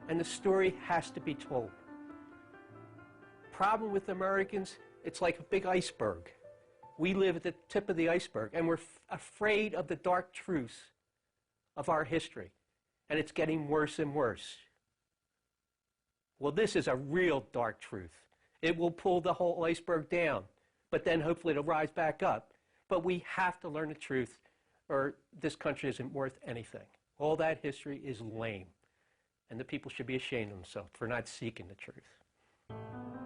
S17: And the story has to be told. Problem with Americans, It's like a big iceberg. We live at the tip of the iceberg, and we're afraid of the dark truths of our history, and it's getting worse and worse. Well, this is a real dark truth. It will pull the whole iceberg down, but then hopefully it'll rise back up. But we have to learn the truth, or this country isn't worth anything. All that history is lame, and the people should be ashamed of themselves for not seeking the truth.